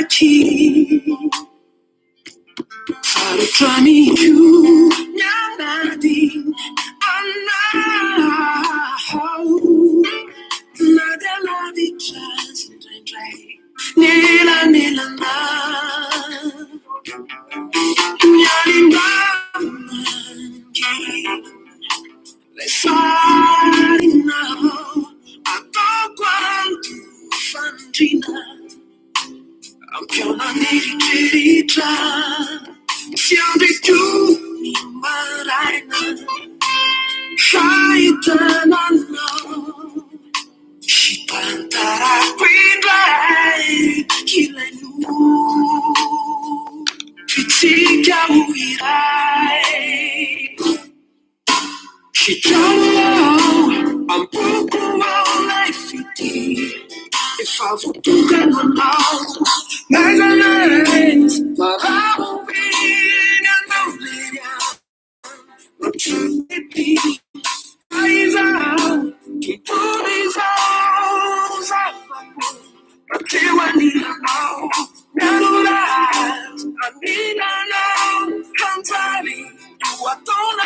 chi Sarutrani you Nyanading Anahau Nadala di chance Nila nila na Nyalinda Sorry now, I don't want to Fandina. I'm gonna need it. Siamo tu, mi marina. Shaitana no. She cantarà qui Kila you. Fitica uirai. She don't know I'm broken all life if I would do that now. Nice, but I will be but you may be eyes out, keep all these arms out. But you I need to know, never lies, I need to know, come tell me, you I don't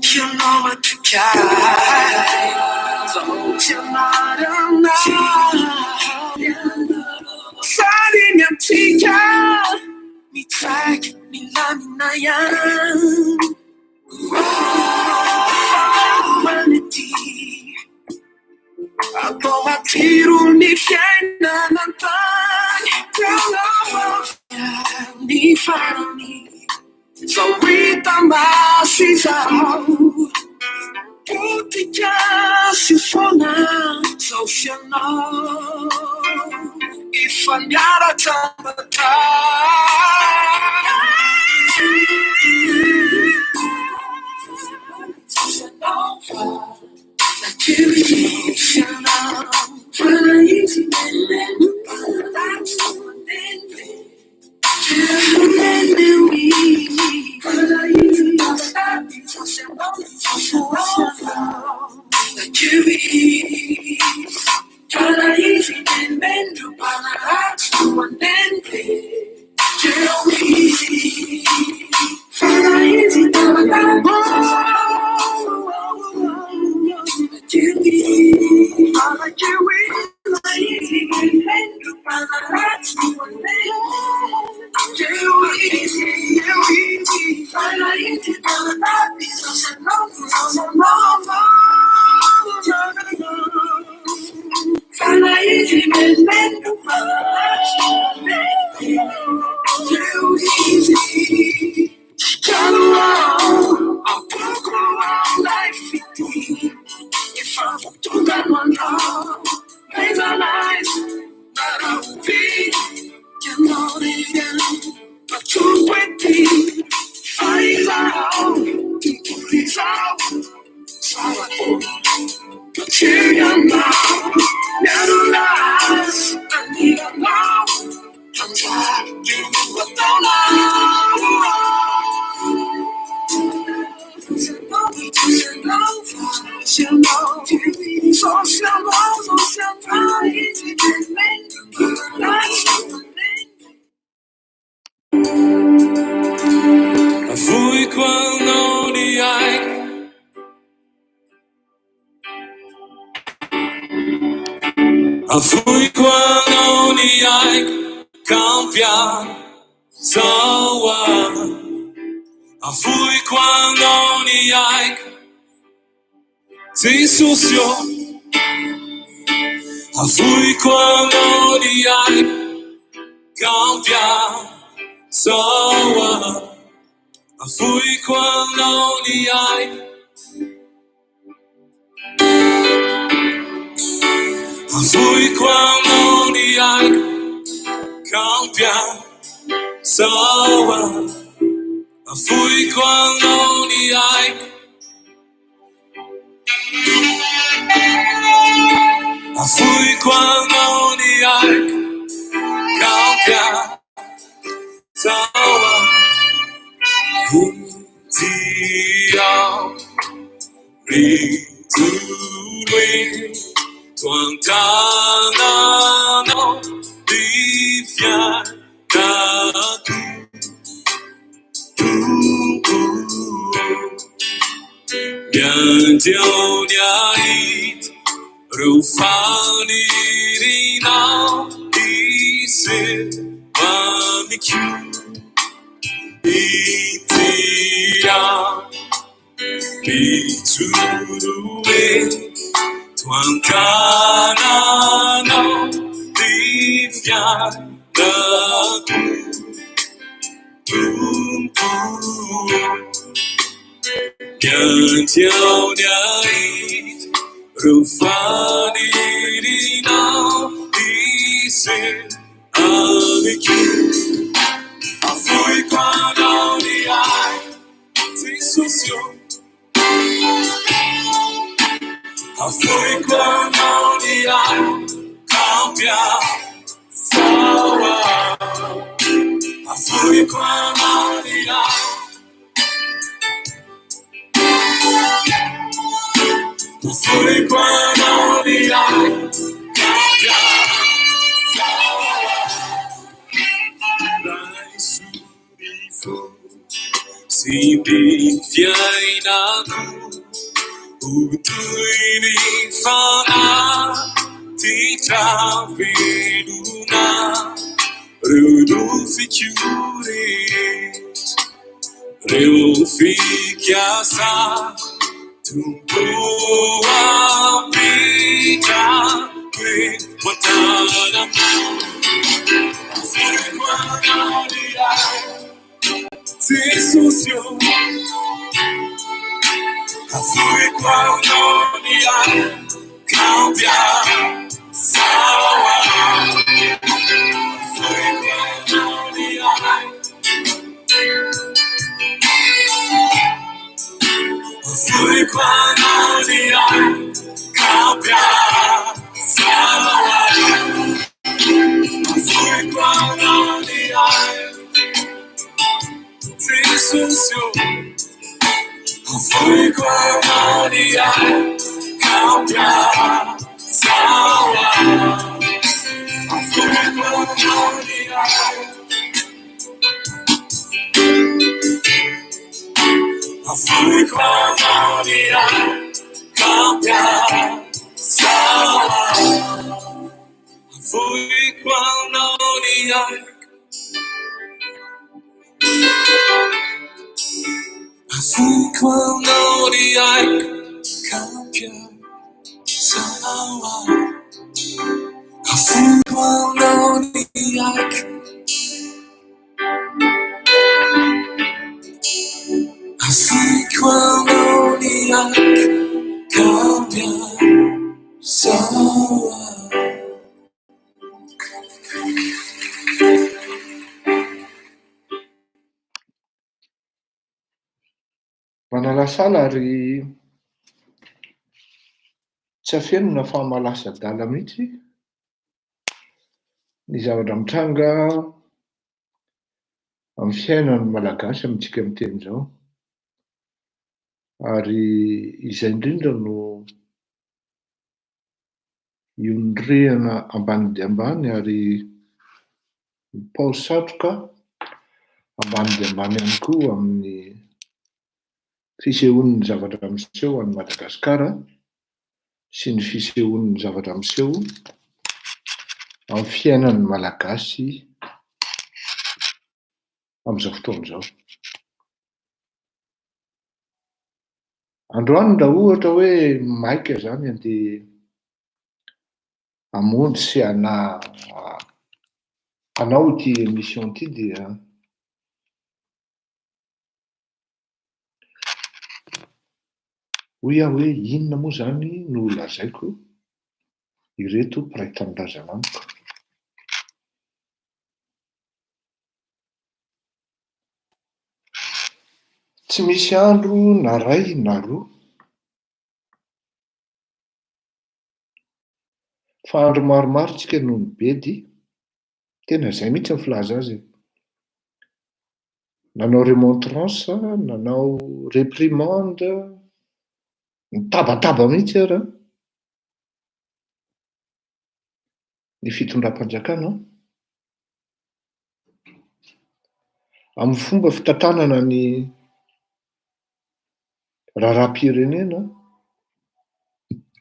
you know what to carry, so you're not enough. Starting your teacher, me track, me laminayan. Humanity, ako matiro ni Fiona Nantang, ni Fanny. So we tamasizao Puti kasi fona So siya na Ifanyara tamata Siya na Para easy That's the one thing Fui quando di fui quando di cambiar soa fui quando di si sucio fui quando di cambiar soa fui quando di fui quando di cambiar soa Afoiko anao ny aiko, afoiko anao ny aiko, kaompiasawa Tiao ritului Tuantanano di fiancaku Gantioniait Rufani rinau Ise Maniku Itiao Biturue Tuantanano di fiancaku Gantioniait Rufani rinau Ise Maniku Afoiko anao ny aiko, Jesus yo. Afoiko anao ny aiko, kaompiasawa. Afoiko anao ny aiko, afoiko anao ny aiko, kaompiasawa. Raisurifo, simbi fiainako. Utuini fana tita veduna Ruduficure Reuficiasa Tumpoa pita Watana Afuquanalia Tisusio Afuquanalia Kaompiasawa Afuquanalia Afuquanalia Kaompiasawa Afuquanalia Tisusio Afuquanalia Kaompiasawa Afuquanalia Afuquanalia Kaompiasawa Afuquanalia Afuquanalia Kaompiasawa Afuquanalia Afuquanalia Kaompiasawa. Manalasala ary tsy afenona fa malasa dala mihitsy ny zavatra mitranga amin'ny fiainan'ny malagasy amintsika amin'ny teny izao. Ary izay indrindra no iondrehana ambany dia ambany ary ny paosy satroka ambany dia ambany ihany koa amin'ny fisehoan'ny zavatra miseho an'i Madagasikara sy ny fisehoan'ny zavatra miseho amin'ny fiainan'ny malagasy amin'izao fotoana izao. Androany raha ohatra hoe maika zany andeha hamonjy sy hanao ity émission ity dia hoy aho hoe inona moa zany no lazaiko ireto mpiray tanindrazana amiko. Tsy misy andro na ray na roa fa andro maromaro tsika no ny bedy, tena izay mihitsy ny filaza azy. Nanao remontrance, nanao reprimande, nitabataba mihitsy ara ny fitondram-panjakana amin'ny fomba fitantanana ny raharaham-pirenena,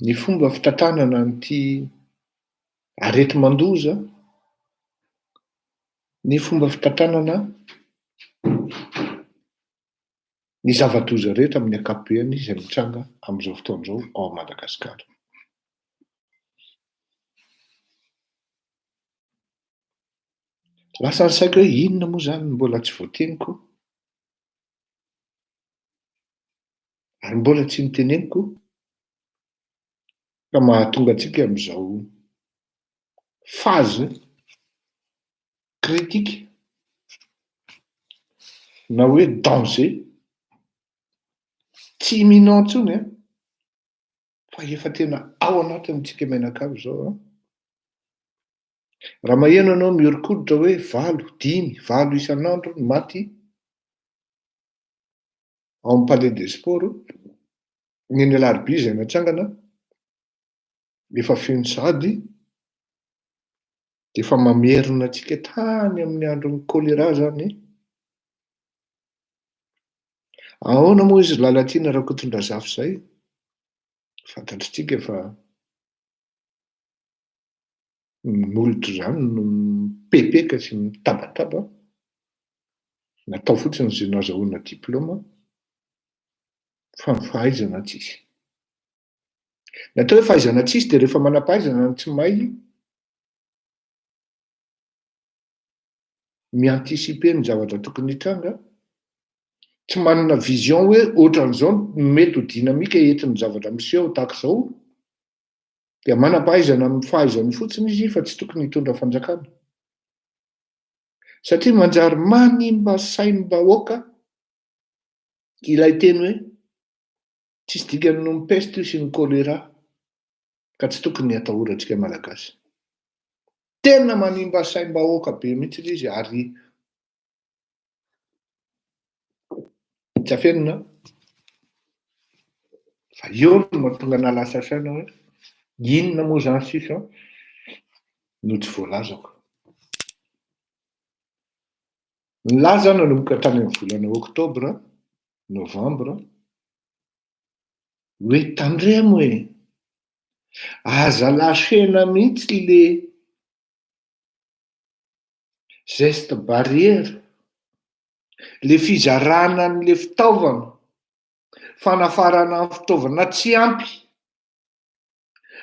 ny fomba fitantanana nyity areti-mandoza, ny fomba fitantanana ny zava-doza rehetra amin'ny ankapobeny izay mitranga amin'izao fotoan'izao ao Madagasikara. Lasa ny saiko hoe inona moa zany mbola tsy voateniko ary mbola tsy niteneniko ka mahatonga antsika amin'izao fazy kritika na hoe danger tsy imminent intsony fa efa tena ao anatintsika menakavy zao. Raha maheno anao miorikoditra hoe 5 isan'andro ny maty ao amin'ny Palais des Sports ny alarobia izay natsangana, efa feno sady dia efa mamerina antsika tany amin'ny andron'ny choléra zany. Ahoana moa izy lalatiana raha kotondrazafy izay? Fantatritsika fa molotro zany no mipepeka sy mitabataba, natao fotsiny izay nahazoana diplôma fa ny fahaizana tsisy. Natao hoe fahaizana tsisy dia rehefa manam-pahaizana ny tsy mahay miantisipe ny zavatra tokony hitranga, tsy manana vision hoe ohatran'izao mety ho dinamika entin'ny zavatra miseho tahaka izao, dia manam-pahaizana amin'ny fahaizany fotsiny izy fa tsy tokony hitondra fanjakana. Satria manjary manimba saim-bahoaka ilay teny hoe tsisy dikany no ny peste sy ny choléra ka tsy tokony hatahorantsika malagasy. Tena manimba saim-bahoaka be mihitsy izy ary tsy afenina fa eo no mahatonga nalasa saina hoe inona moa zany sisa no tsy voalazako. Ny laza nanomboka tany amin'ny volana oktobra, novambra, hoe tandremo hoe aza lasena mihitsy le geste barrière, le fizarana n'le fitaovana, fanafarana amin'ny fitaovana tsy ampy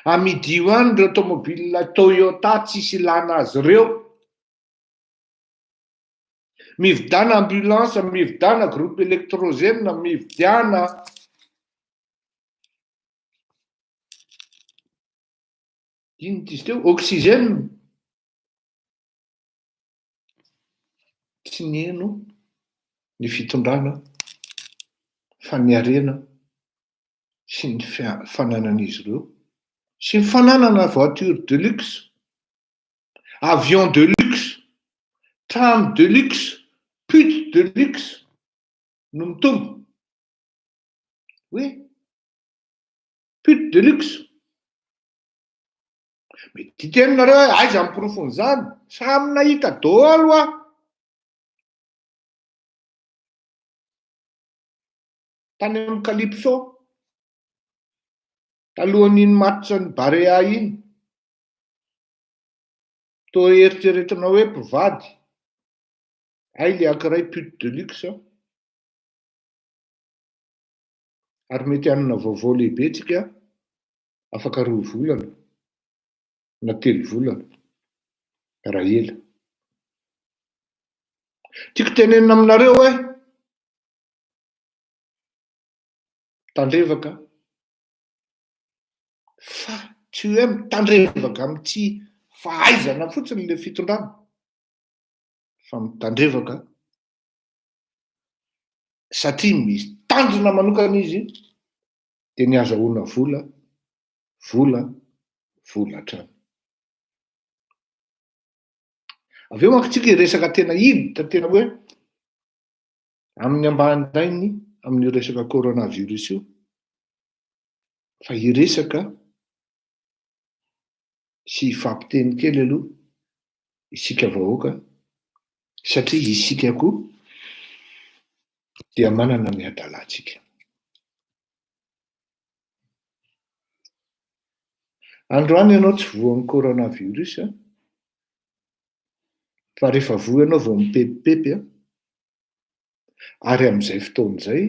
amidio any ireo tomobile Toyota tsisy ilana azy ireo, mividana ambulance, mividana groupe électrogène, mividana ino izy teo oxygène, tsy ny eno ny fitondrana fa ny harena sy ny fananan'izy ireo sy ny fananana voiture de luxe, avion de luxe, tram de luxe, pute de luxe no mitombo. Hoe pute de luxe mety tenonareo hoe aiza miporofony zany, samy nahita daholo aho. Tany amin'ny Calypso talohan'iny matitra ny Barea iny, toa eritreretina hoe mpivady ay le ankiray pute de luxe, ary mety hanana vaovao lehibe tsika afaka 2 volana na 3 volana raha ela. Tiako tenenina aminareo hoe tandrevaka fa tsy hoe mitandrevaka amin'ny tsy fahaizana fotsiny le fitondrana, fa mitandrevaka satria misy tanjona manokana izy dia ny azahoana vola hatrany. avy eo mankotsika resaka tena hiditra tena hoe amin'ny ambanindainy amin'io resaka coronavirus io, fa hiresaka sy fampiteny kely aloha isika vahoaka, satria isika koa dia manana ny adalantsika. Androany ianao tsy voan'ny coronavirus fa rehefa voa ianao vao mipepipepy ary amin'izay fotoan'izay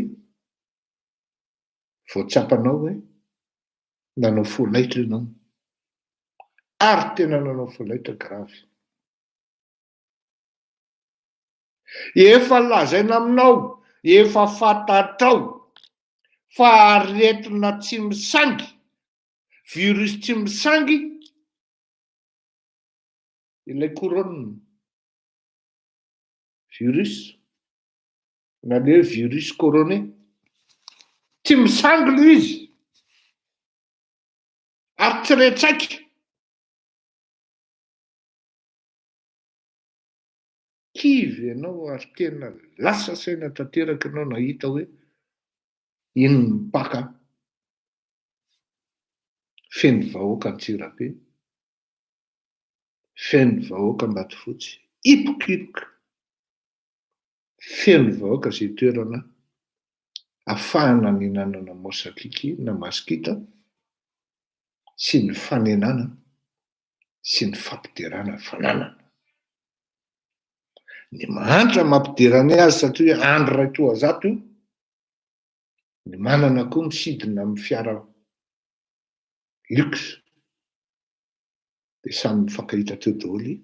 vao tsapanao hoe nanao folaitra ianao, ary tena nanao folaitra gravy. Efa lazaina aminao, efa fantatrao fa aretina tsy misangy, virus tsy misangy ilay couronne virus na le virus couronné, tsy misangy lo izy ary tsy retsaika. Kivy ianao ary tena lasa saina tanteraka ianao nahita hoe iny mipaka feno vahoaka Antsirabe, feno vahoaka Ambatofotsy, hipokipoka, feno vahoaka izay toerana ahafahana ny hinanana mosakiki na masikita sy ny fanenana sy ny fampiderana fananana. Ny mahantra mampiderana azy satria andro ray toa zato io, ny manana koa misidina amin'ny fiara luxe dia samy mifankahita teo daholo.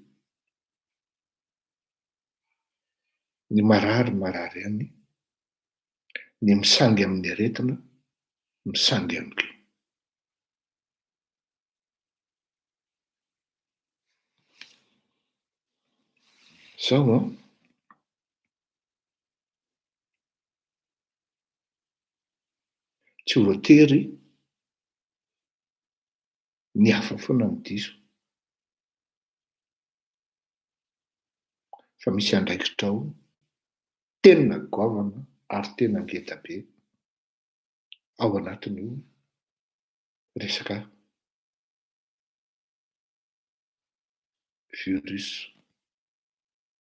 Ny marary ihany, ny misangy amin'ny aretina misangy ihany koa. Zao tsy voatery ny hafa foana ny diso, fa misy andraikitrao tena goavana ary tena ngeda be ao anatin'io resaka virus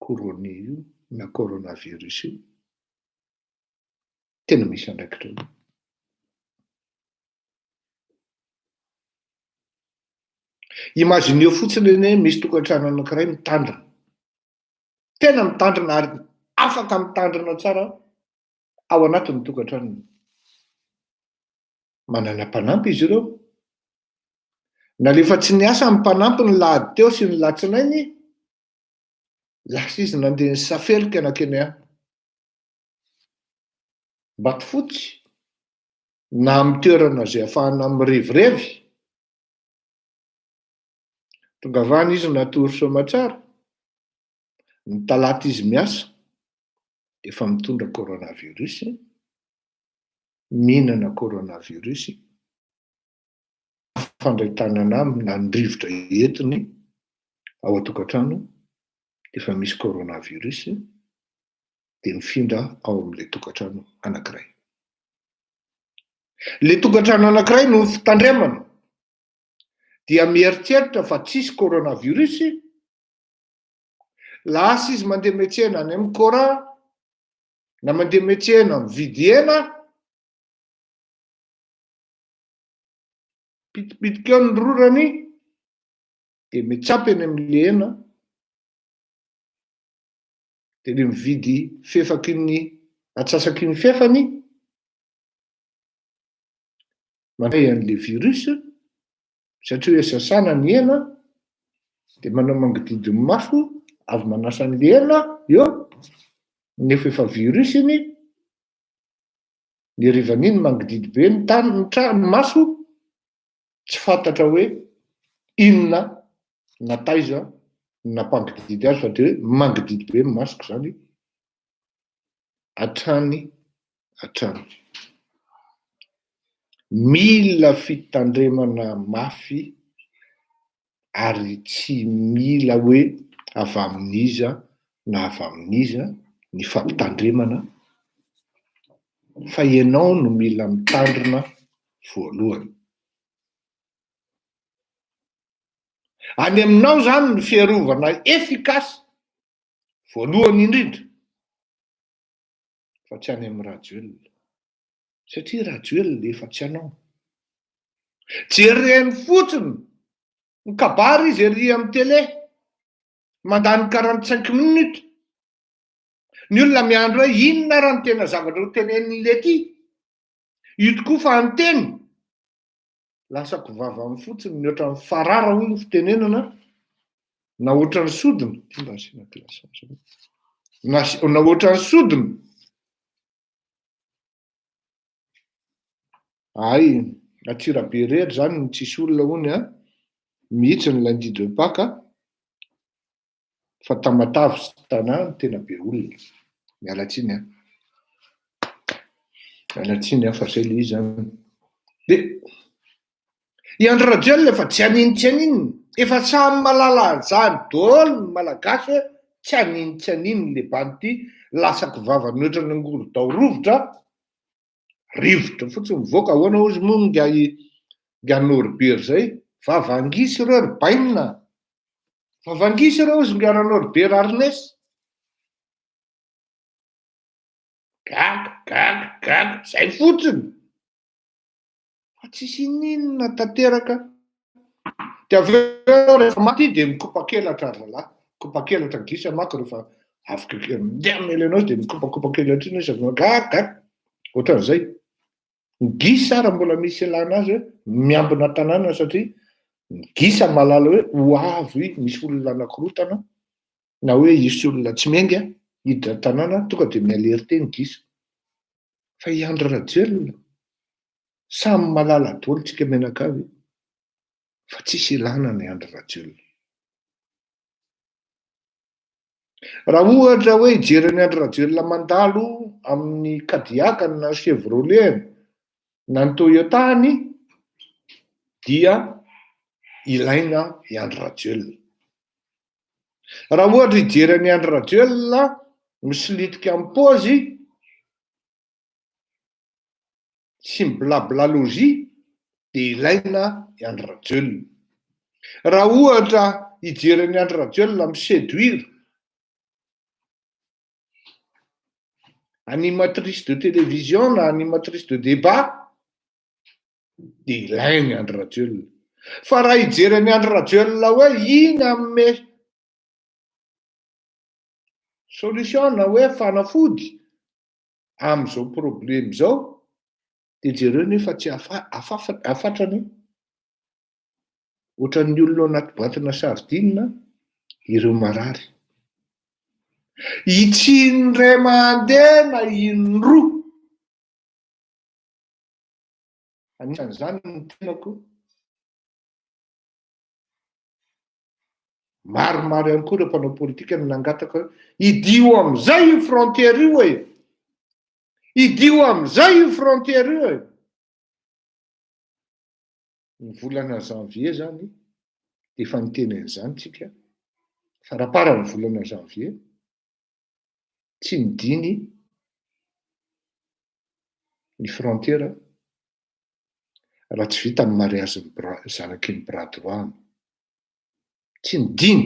couronné io na coronavirus io, tena misy andraikitrao. Imagineo fotsiny eny misy tokantrano anankiray mitandrina, tena mitandrina ary afaka mitandrina tsara ao anatin'ny tokantranony. Manana mpanampy izy ireo, nalefa tsy niasa ny mpanampy ny lahady teo sy ny latsinainy, lasa izy nandeha nisafelika anakeny Ambatofotsy na amin'ny toerana izay ahafahana mirevirevy. Tonga vany izy natory Soamatsara, ny talata izy miasa efa mitondra coronavirus, mihinana coronavirus, fandraitanana amina ny rivotra entiny ao an-tokantrano efa misy coronavirus dia mifindra ao amin'ilay tokantrano anankiray. Le tokantrano anankiray no fitandremana dia mieritreritra fa tsisy coronavirus, lasa izy mandeha miantsena any amin'ny Cora na mandeha miantsena mividy hena, pitipitika eo ny rorany dia mitsapy eny amin'le hena dia le mividy fefaky ny atsasaky ny fefany mandray an'le virus, satria hoe sasana ny hena dia manao mangididy ny maso avy manasa an'le hena eo nefa efa virus iny. Ny rivan'iny mangididy be ny ny maso, tsy fantatra hoe inona nataiza nampangididy azy fa dia mangididy be ny masoko zany hatrany hatrany. Mila fitandremana mafy ary tsy mila hoe avy amin'iza na avy amin'iza ny fampitandremana, fa ianao no mila mitandrina voalohany. Any aminao zany ny fiarovana efikasy voalohany indrindra, fa tsy any amin'ny rajoelona, satria rajoelona efa tsy anao. Jereny fotsiny ny kabary izy ery amin'ny télé, mandany 45 minutes. Ny olona miandro hoe inona raha ny tena zavatra ho tenenin'le ty, io tokoa fa anteny. Lasako vava amin'ny fotsiny ny ohatran'ny farara hoy ny fitenenana, na ohatran'ny sodina, na ohatran'ny sodina. Ay, Atsirabe rery zany ny tsisy olona hony mihitsy ny lundi de Pâques, fa Tamatave sy Tanà tena be olona. Mialatsiny mialatsiny fa zay le izy zany. De i Andry Rajoelina efa tsy anino, efa samy malala zany daholo ny malagasy hoe tsy anino le banty lasako vava ny ohatran'ny ngorodao rovotra, rivotra fotsiny mivoaka. Ahoana ozy moa nga Norbert zay, vavangisy reo ry bainina, vavangisy reo ozy nga Norbert Arnes. Gaga zay fotsiny, fa tsisy ninona tanteraka. De aveo rehefa maty de mikopakelatra zalahy, mikopakelatra gisa mako rehefa afaka mindeha amin'ny elenao de mikopakelatra iny izy gaga ohatran'izay. Ny gisa raha mbola misy elana azy hoe miambina tanàna, satria ny gisa malala hoe ho avy misy olona anankirotana na hoe hisy olona tsy menga hiditra tanàna, tonga de mialerte ny gisa. Fa i Andry Rajoelina samy malala daholo tsika menakavy, fa tsisy ilana ny Andry Rajoelina. Raha ohatra hoe hijery ny Andry Rajoelina mandalo amin'ny Cadillac na Chevrolet na ny Toyota-ny, dia ilaina i Andry Rajoelina. Raha ohatra hijery ny Andry Rajoelina misilitika amin'ny paozy sy miblablalojia, de ilaina i Andry Rajoelina. Raha ohatra hijery ny Andry Rajoelina miséduire animatrice de télévision na animatrice de débat, de ilaina i Andry Rajoelina. Fa raha hijery ny Andry Rajoelina hoe iny amme solution na hoe fanafody am'izao problème zao, de jereo nefa tsy afatrany, ohatran'ny olona anaty boatina sardine ireo marary. Itsiny ray mandeha na indroa, anisan'izany ny tenako. Maromaro ihany koa ireo mpanao politika no nangataka hoe idio am'izay io frontière io e, idio am'izay io frontière io e. Ny volana janvier zany de efa nitenen'izany tsika, fa raha para ny volana janvier tsy nidiny ny frontière raha tsy vita ny mariazy zanaky ny bras droit, tsy nidiny.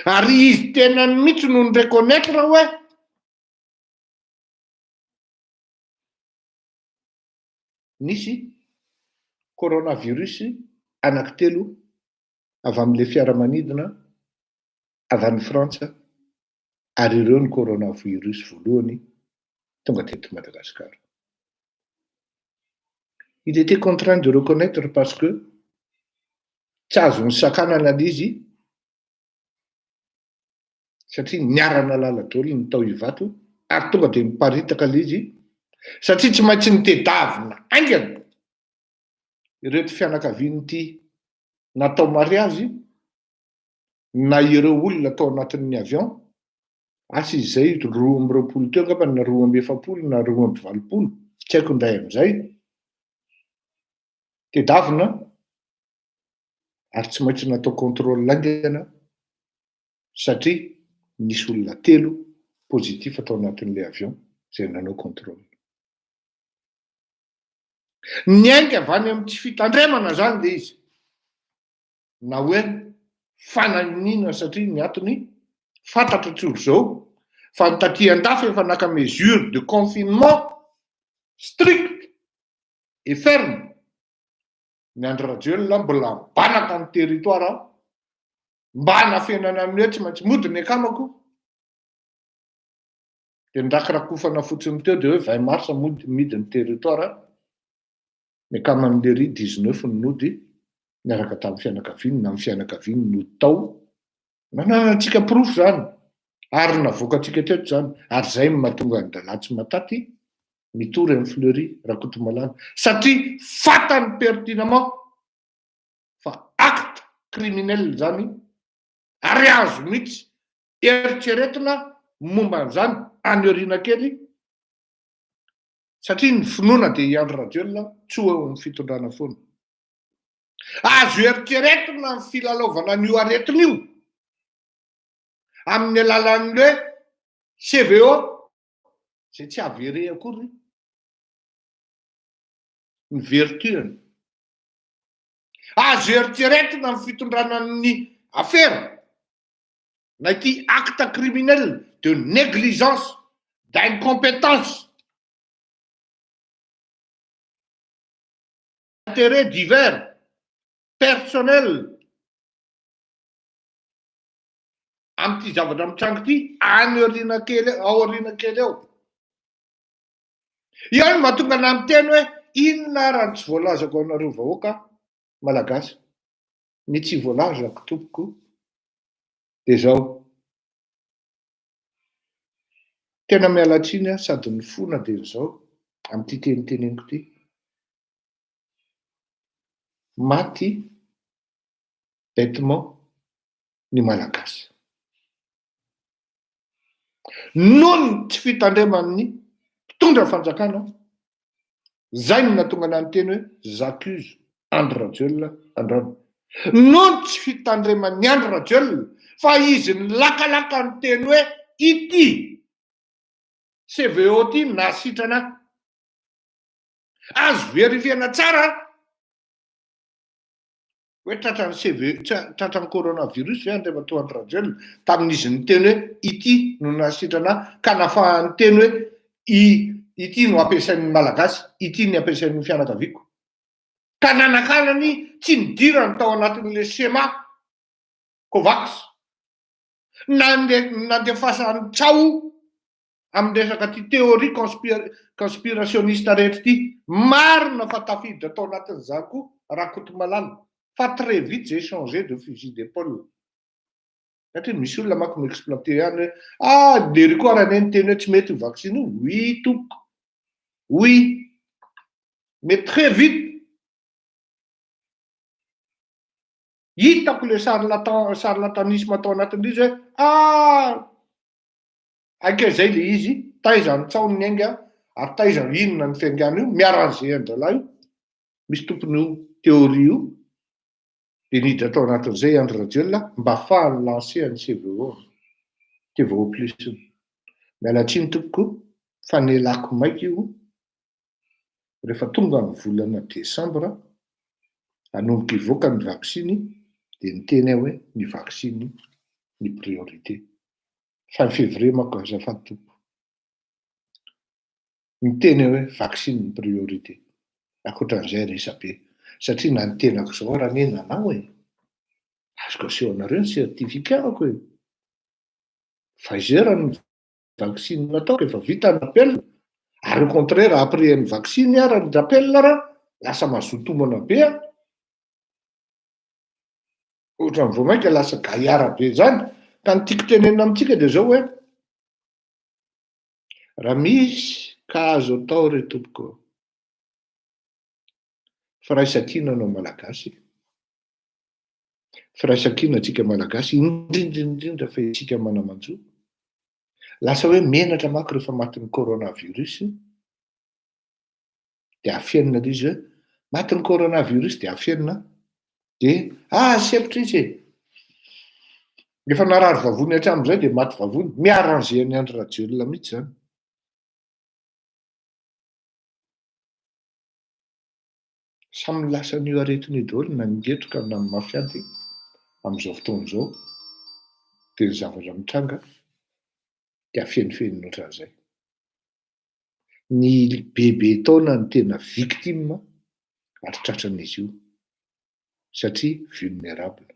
Ary izy tena mihitsy no ny reconnaître hoe nisy coronavirus anankitelo avy amin'le fiaramanidina avy any Frantsa, ary ireo ny coronavirus voalohany tonga teto Madagasikara. Il était contraint de reconnaître parce que tsy azony sakanana l'izy, satria niarana lala daholo ny tao hivato, ary tonga de miparitaka l'izy, satria tsy maintsy nitedavina aingana ireto fianakaviany ty natao mariazy na ireo olona tao anatin'ny avion, asa izay 20 teo angamba na 20 na 20 tsy haiko nday amin'izay tedavina ary tsy maintsy natao contrôle angana satria nisy olona 3 positif atao anatin'ilay avion zay nanao contrôle. Ny ainga avy any amin'ny tsy fitandremana zany le izy na hoe fananina satria ny antony fantatra tsoro zao fa ny taty andafy efa naka mesure de confinement strict et ferme ny Andry Rajoelina mbola mbanaka ny territoire mba hanafenana amin'ny hoe tsy maintsy mody ny akamako de nirakirakofana fotsiny teo de hoe 20 mars midy ny territoire ny akaman'le ry 19 ny nody miaraka tamin'ny fianakaviany na amin'ny fianakaviany nody tao nananantsika proof zany ary navoakatsika teto zany ary zay mahatonga ny dalatsy mataty mitory amin'ny Fleury Rakotomalala satria fatany pertinemment fa acte criminel zany ary azo mihitsy eritreretina momba an'izany anyorina kely satria ny finoana dia i Andry Rajoelina tsy ho eo amin'ny fitondrana foana. Azo eritreretina ny filalaovana an'io aretina io amin'ny alalan'le CVO zay tsy avere akory ny vertuany. Azo eritreretina ny fitondrana ny affaire na ity acte criminel de négligence, d'incompétence, d'intérêts divers, personnels amin'ity zavatra mitrango ity aoriana kely eo. Io no mahatonga ana miteny hoe inona raha tsy voalazako anareo vahoaka malagasy ny tsy voalazako tompoko de zao tena mialatsiny sady ny fona de zao amin'ity teniteneniko ity maty bêtement ny malagasy noho ny tsy fitandreman'ny mpitondra fanjakana zay no natonga ana ny teny hoe j'accuse Andry Rajoelina andrano noho ny tsy fitandreman'ny Andry Rajoelina fa izy ny lakalaka ny teny hoe ity CVO ty nasitrana azo verifiana tsara hoe tratran'ny CVO tratran'ny coronavirus ve andremato Andry Rajoelina tamin'izy ny teny hoe ity no nasitrana ka nafahan'ny teny hoe ity no ampiasain'ny malagasy ity ny ampiasain'ny fianakaviako ka nanakanany tsy nidirany tao anatin'le schéma Covax nandefasany tsao amin'ny resaka ty théorie conspirationniste rehetra ity marina fa tafiditra tao anatin'izany koa Rakotomalala fa très vite j'ai changé de fusil d'épaule satria misy olona manko m'exploiter ihany hoe dery koa raha neny teny hoe tsy mety ho vaccine io oui tompoko oui mais très vite hitako le charlatanisme atao anatin'izy hoe aika zay le izy taizany tsaony ny ainga ary taizany inona ny fiangana io miarangé andala io misy tompony io théorie io de niditra atao anatin'izay Andry Rajoelina mba ahafahany lancer ny CVO TVO plus mialatsiny tompoko fa nelako maiky io rehefa tonga ny volana Desambra anomboka ivoaka ny vacciny de niteny hoe ny vacciny ny priorité fa février manko azafady tompo niteny hoe vaccine ny priorité akoatran'izay resabe satria na ny tenako zao raha nena anao azoko aseho anareo ny certificatko Pfizer ny vaccine nataoko efa vita ny appel ary au contraire après ny vaccine ara ny rappel raha lasa mazotomana be ohatrany vao mainka lasa gaiara be zany ka ny tiako tenenina amintsika de zao hoe raha misy ka azo atao re tompoko firaisankina anao malagasy firaisankina atsika malagasy indrindra fa isika manamanjo lasa hoe menatra mako rehefa matin'ny coronavirus de afenina l izy hoe matin'ny coronavirus de afenina de sepitra izy efa narary vavony hatram'izay de maty vavony miarrangeany andro rajelona mihitsy zany samy lasa n'io aretiny daholo na ningetroka na ny mafianty am'izao fotoan'izao de ny zavatra mitranga de afenifeniny ohatran'izay ny bebe taona ny tena victime aritratran'izy io satria vulnérable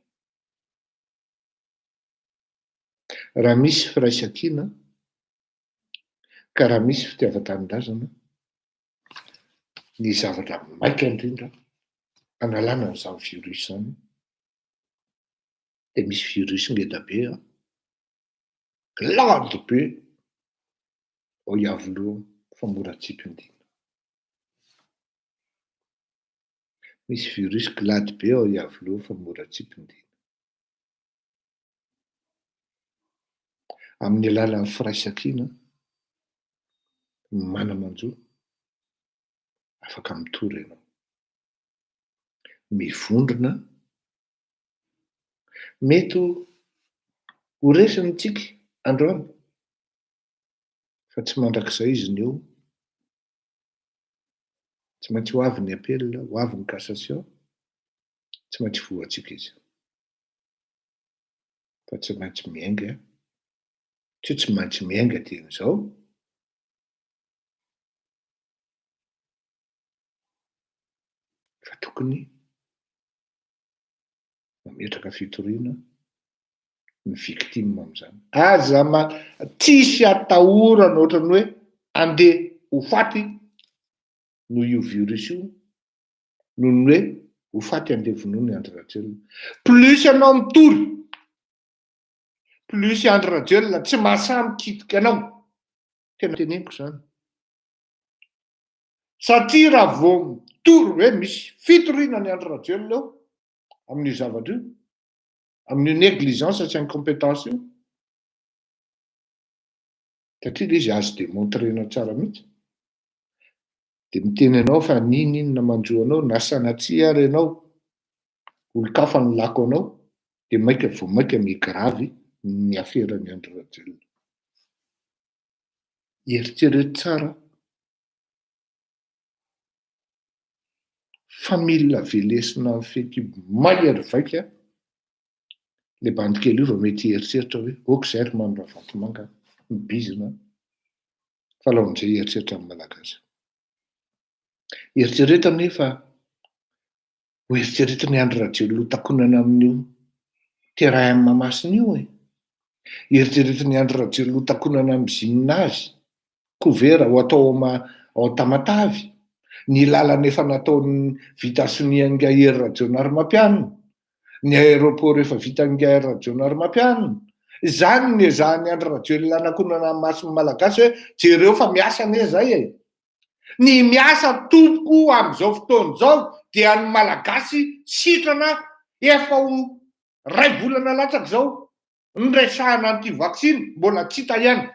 raha misy firaisan-kina ka raha misy fitiavan-tanindrazana ny zavatra maika indrindra analana n'izany virus zany de misy virus ngeda be lady be ao iavoloha fa mora tsipindina misy virus glady be ao iavoloha fa mora tsipindina amin'ny alalan'ny firaisan-kina manamanjo afaka mitory ianao mivondrona mety ho resiny tsika androany fa tsy mandrakizay izy ny eo tsy maintsy ho avy ny apelina ho avy ny cassation tsy maintsy voatsika izy fa tsy maintsy miainga tsy maintsy miainga dian'izao fa tokony mametraka fitoriana ny victime am'izany aza tsisy atahorana ohatrany hoe andeha ho faty no io virus io noho ny hoe ho faty andeha vonoiny andro rajelona plus ianao mitory plus andro rajelona tsy mahasamy kitika anao tena teneniko zany satria raha vo mitory hoe misy fitoriana ny andro rajelona eo amin'io zavatra io amin'ny négligence sy incompétence io satria izy azo démontrena tsara mihitsy de miteny anao fa ninina mandro anao na sanatria ary ianao olon-kafa ny lako anao de maika vo maika migravy ny aferany andro rajelona eritrereto tsara fa mila velesina ny fety mahery vaika le bandikely io va mety eritreritra hoe oka zay ry manora vatomanga mibizina fa lao am'izay eritreritra amin'ny malagasy eritreretra nefa ho eritreretra ny andro rajelona takonana amin'io terrain mamasina io eritreretra ny andro rajelona takonana amin'ny gymnase couvert ho atao ao Tamatavy ny lalana efa nataon'ny vita sonianga hery rajonary mampianina ny aéroport efa vita nga rajonary mampianina zany ny ezahany andro rajelona anakonana amin'ny masiny malagasy hoe jereo fa miasa ane zay ny miasa tompoko am'izao fotoana zao dia ny malagasy sitrana efa ho ray volana latsaky zao ny resahana an'ity vaksiny mbola tsy hita ihany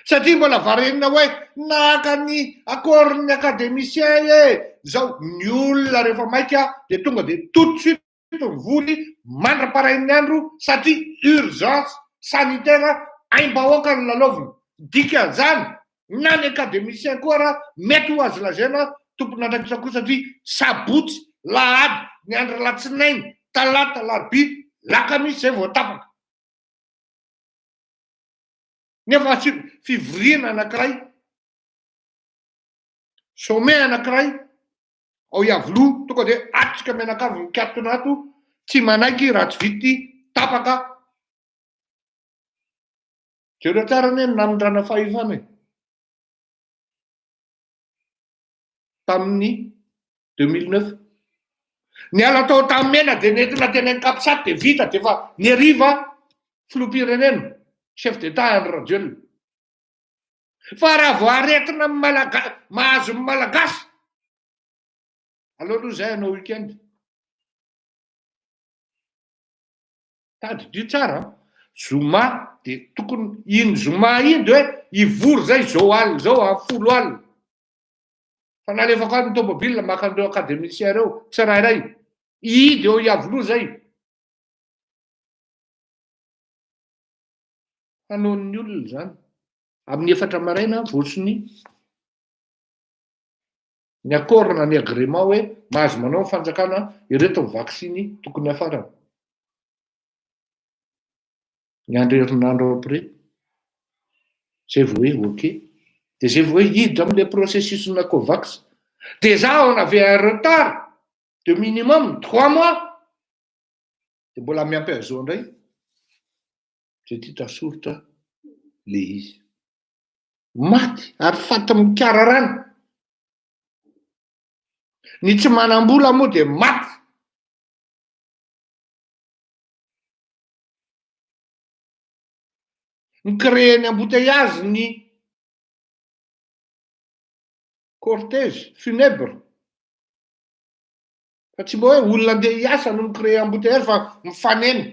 satria mbola varenina hoe naka ny accords-ny académicien zao ny olona rehefa maika de tonga de tout de suite mivoly mandra-parain'ny andro satria urgence sanitaire aim-bahoaka ny lalaoviny dikan'izany na ny académicien koa raha mety ho azo lazaina tompona andraikitra koa satria sabotsy lahady ny andro latsinainy talata larobia lakamisy zay vao tapaka nefa fivoriana anankiray sommet anankiray ao iavoloha tonga de atrika menakavy mikatonato tsy manaiky raha tsy vity tapaka jereo tsara ny namindrana fahefana tamin'ny 2009 ny ala tao tamin'ny mena de nentina teny ankapisaty de vita de fa ny ariva filoham-pirenena chef d'état andro rajelona fa raha vo aretina mahazo ny malagasy aloha zay anao weekend tady dio tsara zoma de tokony iny zoma iny de hoe ivory zay zao alina zao a 10 alina fa nalefako any tomobila maka andreo akademisia reo tsirairay idy eo iavoloha zay hanohon'ny olona zany amin'ny 4 maraina votsony ny akorana ny agrément hoe mahazo manao ny fanjakana ireto ny vaksiny tokony afarana ny andro herinandro après zay vo hoe ok de zay vo hoe hiditra am'le processus-na covax de za on avait un retard de minimum 3 mois de mbola miampy azao ndray zay ty tasoritra le izy maty ary faty mikara rano ny tsy manam-bola moa de maty ny créer ny embouteillage ny cortège funèbre fa tsy mba hoe olona andeha hiasa no micréer embouteillage fa mifanena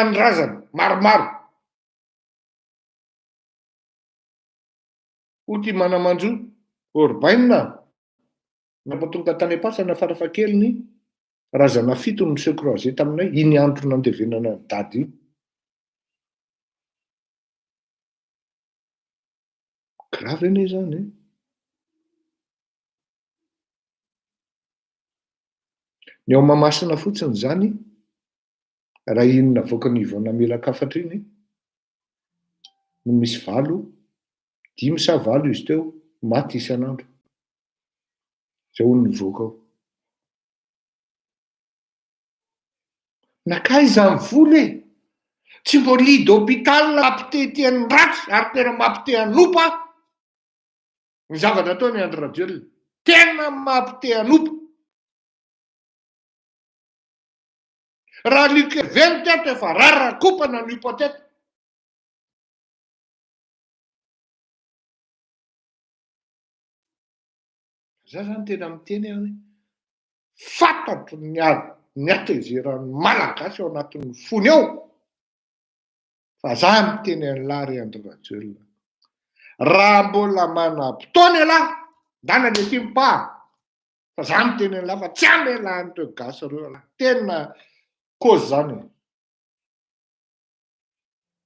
ny razana maromaro oty manamanjo orbaina nampatonga tany am-pasana farafakeliny razana 7 ny secroisé taminay iny andro nandevenana ny dady iny grave ane zany ny ao mamasina fotsiny zany raha inona voakany ivona mila kafatra iny no misy 5 sa 8 izy teo maty isan'andro zay hono nivoaka ao nakay zany vola tsy mbo lidy hôpital mampitehitian'ny ratsy ary tena mampite anopa ny zavatra ataony andro radiolina tena mampite anopa raha likeveny teto efa rarakopana ny hypotète za zany tena miteny hoe fantatro ny atezeran'ny malagasy ao anatin'ny fony ao fa za miteny an'lary andro radiolina raha mbola manam-potoana alahy dana le ty mipaha fa za miteny an'lahy fa tsy amelan'ireo gasy reo alahy tena cause zany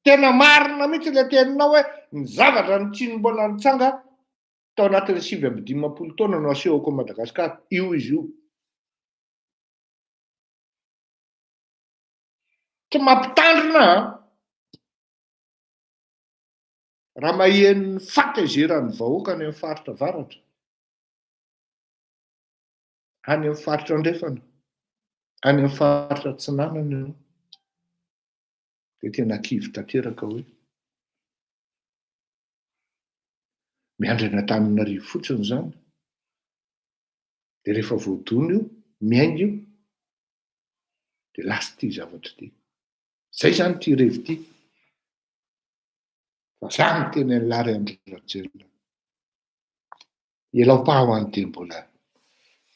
tena marina mihitsy le teninao hoe ny zavatra ny tsiny mbola nitsanga tao anatin'ny 5 taona no asehoko Madagasikara io izy io tsy mampitandrina raha mahen'ny fatezeran'ny vahoaka any amin'ny faritra varatra any amin'ny faritra andrefana any amin'ny faritra tsinanana io de tena kivy tanteraka hoe miandrina Antananarivo fotsiny zany de rehefa voadona io miainga io de lasa ty zavatra ty zay zany ty revi ty fa za miteny an'lary andro radiolina elao-paho any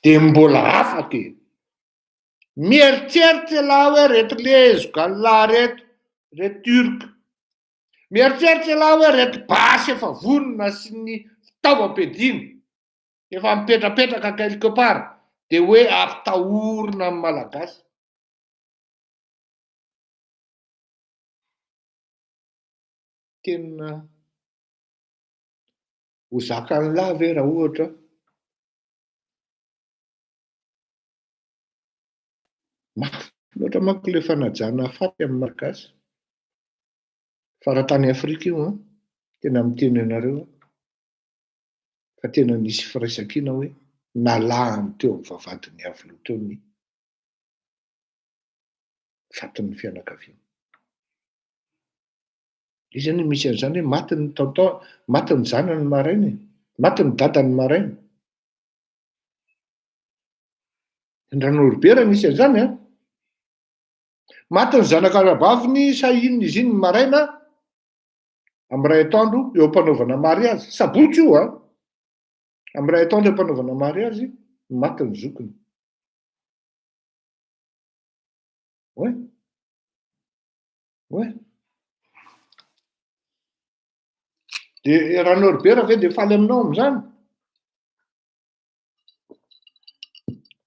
de mbola afaky mieritseritsy laha hoe reto lezoka lahy reto turka mieritseritsy laha hoe reto basy efa vonona sy ny fitaovam-piadina efa mipetrapetraka quelque part de hoe ampitahorina amin'ny malagasy tena ho zakan'lahy ve raha ohatra mafy loatra manko le fanajana faty amin'ny malagasy faratany Afrika io tena miteny anareo fa tena nisy firaisankina hoe nalahany teo amin'ny vavadiny avy teo ny fatin'ny fianakaviana izy any misy an'izany hoe matiny tantao matiny zanany maraina matiny dadany maraina Indranoroberana misy an'izany matiny zanak'arabaviny sa inona izy iny maraina amin'ny ray atoandro eo ampanaovana mariazy sabotsy io amin'ny ray atoandro eo ampanaovana mariazy matiny zokiny oe de raha Norbert ve de faly aminao am'izany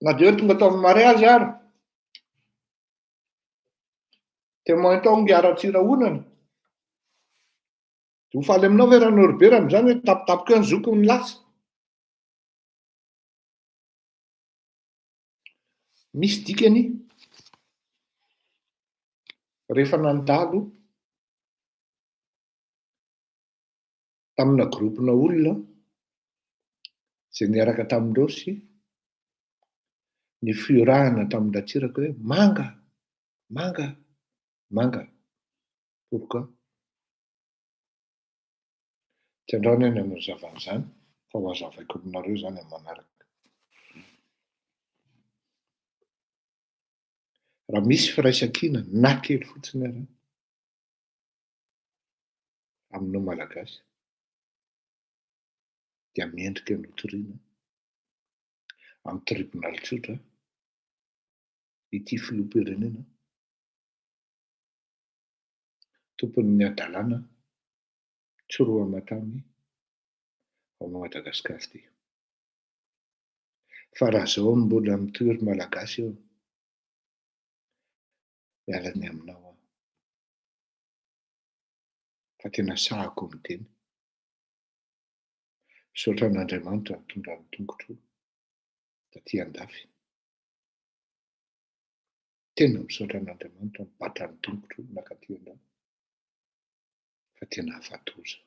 na de hoe tonga tao amin'ny mariazy ary témoin tao ngiara-tsiraonana de ho faly aminao ve raha Norbert am'izany hoe tapitapika eo ny zoko ny lasa misy dikany rehefa nandalo tamina gropona olona zay niaraka tamindrosy ny fiorahana tamin'ndatsiraka hoe manga manga manga pourquoi tsy andraona eny amin'ny zavan'izany fa ho azavaiko aminareo zany amin'ny manaraka raha misy firaisan-kina na kely fotsiny ary aminao malagasy dia miendrika ny hotoriana amin'ny tribonaly tsotra ity filoham-pirenena tompon'ny adalàna Tsoroamatany ao Madagasikara ty fa raha zao mbola mitoery malagasy eo mialany aminao aho fa tena sahako ny teny misaotra an'Andriamanitra mitondra ny tongotro taty andafy tena misaotra an'Andriamanitra mibatra ny tongotro nakaty andafy fa tena afatoza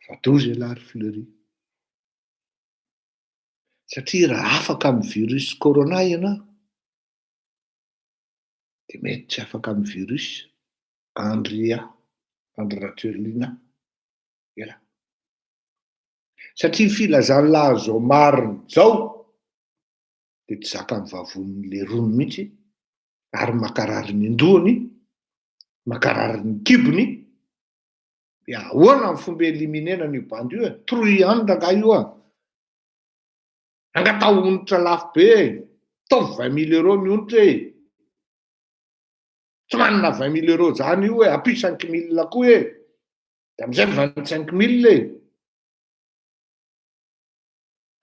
afatoza ialahy ry Fleury satria raha afaka amin'ny virus corona ianao de mety tsy afaka amin'ny virus Andrea Andratselina ela satria filazany laha zao mariny zao de tsy zaka ny vavon'le rony mihitsy ary makarary ny andohany makarary ny kibony de ahoana ny fomba eliminena n'io bandy io truand nga io angatao onitra lafo be ataovy 20 000 € ny onitra e tsy manana 20 000 € zany io ampy 5 000 koa e de amizay 25 000 e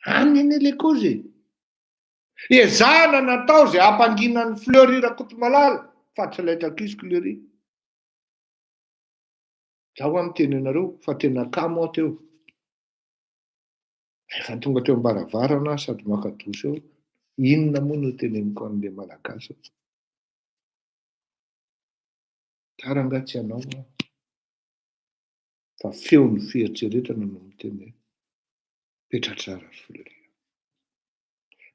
aniny le kozy ezahana natao zay ampanginan'ny Fleury Rakotomalala fa tsy laitrak izy Fleury zaho amin'ny teny anareo fa tena kamo aho teo rehefa tonga teo ambaravarana sady makadoso eo inona moa no teneniko an'le malagasy tarangatsy anao fa feo ny fieritseretana no miteny petratrara ry Fleury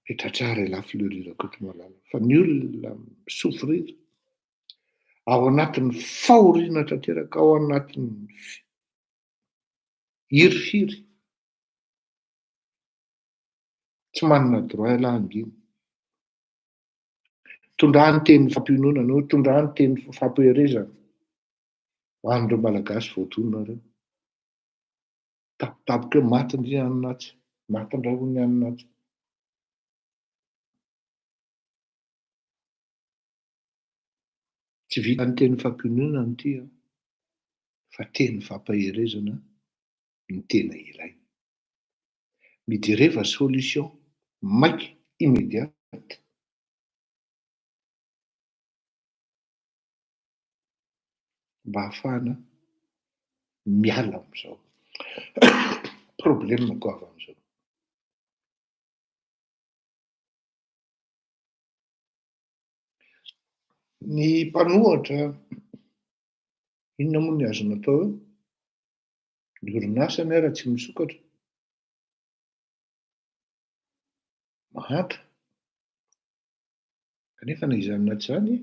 petratrara ila Fleury Rakotomalala fa ny olona misofrira ao anatin'ny fahoriana tanteraka ao anatin'ny hirifiry tsy manana droit ialahy anginy tondrahany teny fampionona no tondrahany teny fampiherezana ho an'ireo malagasy voatononareo tapitapika eo matiny ry Aninatsy matin-drahony Aninatsy tsy vita ny teny fampionona ny tia fa teny fampaherezana ny tena ilay mijereva solution maiky immédiate mba hahafahana miala am'izao problème ko avy am'izao ny mpanohatra inona moa ny azony atao eo ny orinasa ny raha tsy misokatra mahantra kanefa na izany na tsy zany ny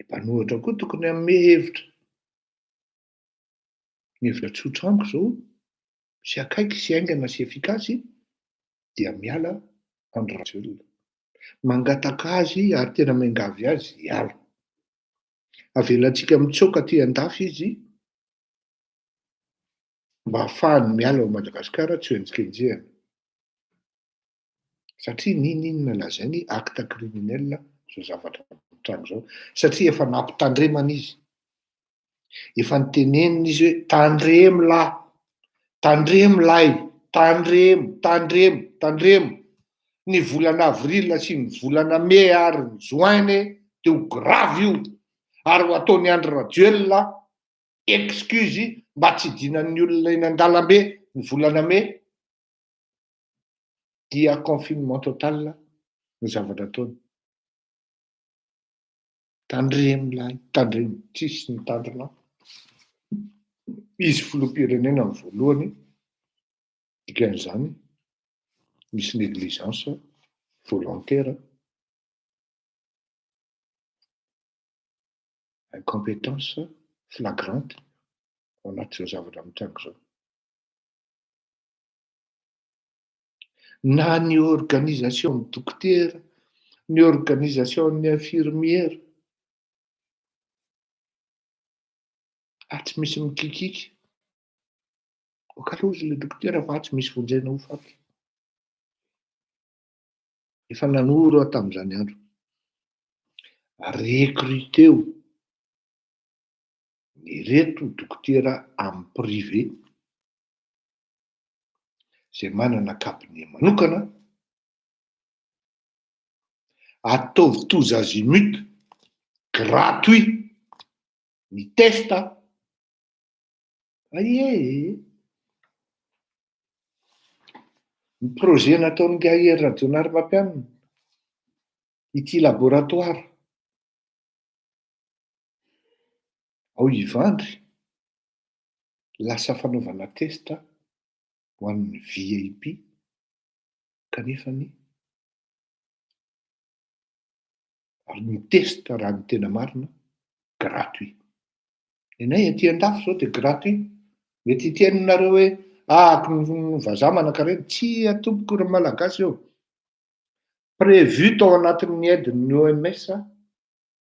mpanohatra koa tokony hanome hevitra ny hevitra tsotra amiko zao sy akaiky sy aingana sy efikasy dia miala Andratselina mangataka azy ary tena miangavy azy hiala avelantsika mitsoka ty andafy izy mba hahafahany miala ao Madagasikara tsy ho enjikenjehana satria ninona lazainy acte criminel zao zavatra trano zao satria efa nampitandremana izy, efa nitenenina izy hoe tandremo lahy, tandremo lahy, tandremo ny volana avril sy ny volana mai ary ny juin de ho gravy io ary ho ataony Andry Rajoelina excuse mba tsy idinan'ny olona eny an-dalambe ny volana mai dia confinement total no zavatra ataony. Tandremo lahy, tandremo, tsisy ny tandrona. Izy filoham-pirenena ny voalohany dikan'izany misy négligence volontaire, incompétence flagrante ao anaty zao zavatra mitrango zao. Na ny organisation ny dokotera, ny organisation ny infirmière tsy misy mikikiky. Okalozy le dokotera fa tsy misy vonjena ho faty. Efa nanoro aho tamin'izany andro. Recruteo ny reto dokotera amin'ny privé izay manana cabinet manokana, ataovy tous azimuts gratuit ny testa. Ny projet nataon'ny Gahier Radionary Mampianina ity laboratoire ao Ivandry lasa fanaovana testa ho an'ny VIP kanefa ny testa raha ny tena marina gratuit. Nenay aty andafy zao dia gratuit. Mety hiteninareo hoe ahako ny vazaha manankareny, tsy atomboko ry malagasy eo. Prévu tao anatin'ny aidin'ny OMS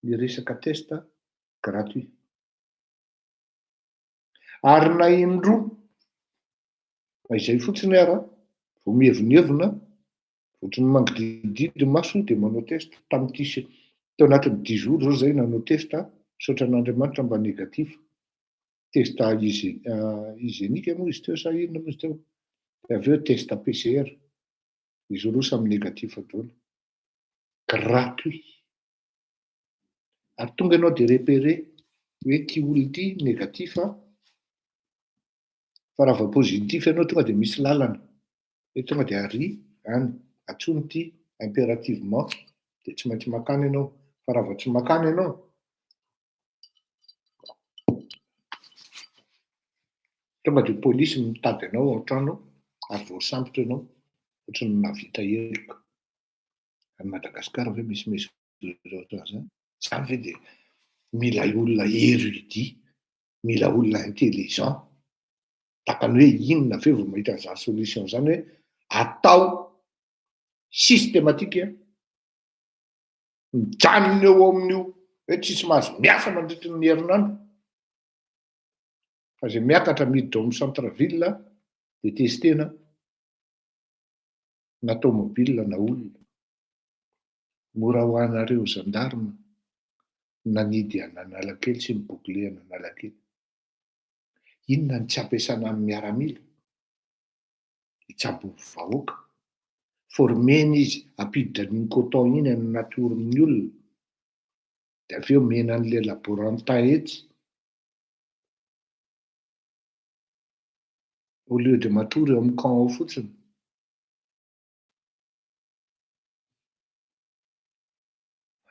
ny resaka testa gratuit. Ary na indroa izay fotsiny ara vao mievonevona ohatrany mangidididy maso dia manao testa tamin'ity teo anatin'ny 10 jours zao zay nanao testa saotra n'Andriamanitra mba négatif. Testa hygiénique moa izy teo sa inona moa izy teo. Avy eo testa PCR. Izy roa samy négatif daholo. Gratuit. Ary tonga ianao dia repéré hoe ty olona ity négatif fa raha vao positif ianao tonga dia misy lalana. Hoe tonga dia ary any atsony ity impérativement dia tsy maintsy makany ianao. Fa raha vao tsy makany ianao tonga dia polisy mitady anao ao an-trano ary voasambotra ianao ohatrany navita heloka. Any Madagasikara hoe misy zany ve dia mila olona érudit, mila olona intelligent. Takany hoe inona ve vao mahita an'izany solution zany hoe atao systématique mijanona eo amin'io hoe tsisy mahazo miasa mandritra ny herinandro. Fa izay miakatra miditra ao amin'ny centre ville dia testena na tomobile na olona. Mora ho anareo gendarme nanidy an'Analakely sy mibogle an'Analakely. Inona ny tsy ampiasana amin'ny miaramila hitsabo vahoaka. Formena izy ampiditra ny coton iny amin'ny natoron'ny olona dia avy eo mena an'ilay laborantin etsy. Au lieu de matory eo amin'ny camp ao fotsiny.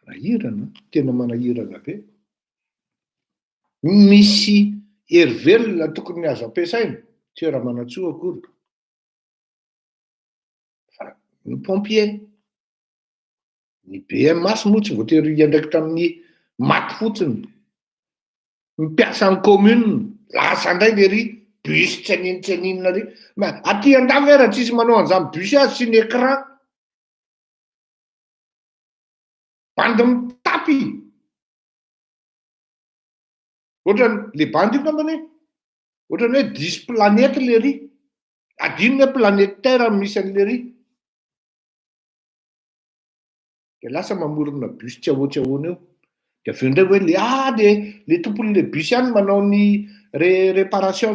Manahirana, tena manahirana be. Misy hery velona tokony azo ampiasaina, tsy raha manatsoa akory. Fa ny pompier, ny BMS moa tsy voatery iandraiky tamin'ny maty fotsiny. Mipiasa ny commune, lasa indray le ry bus tsy aninona ry. Aty andafy raha tsisy manao an'izany bus azy sy ny écran. Bandy mitapy. Ohatrany le bandy io ngambany ohatrany hoe 10 planète le ry. Adinony hoe planète Terre misy an'le ry. Dia lasa mamorona bus tsy ahoana eo. de aveo indray hoe le tompon'le bus ihany manao ny réparation.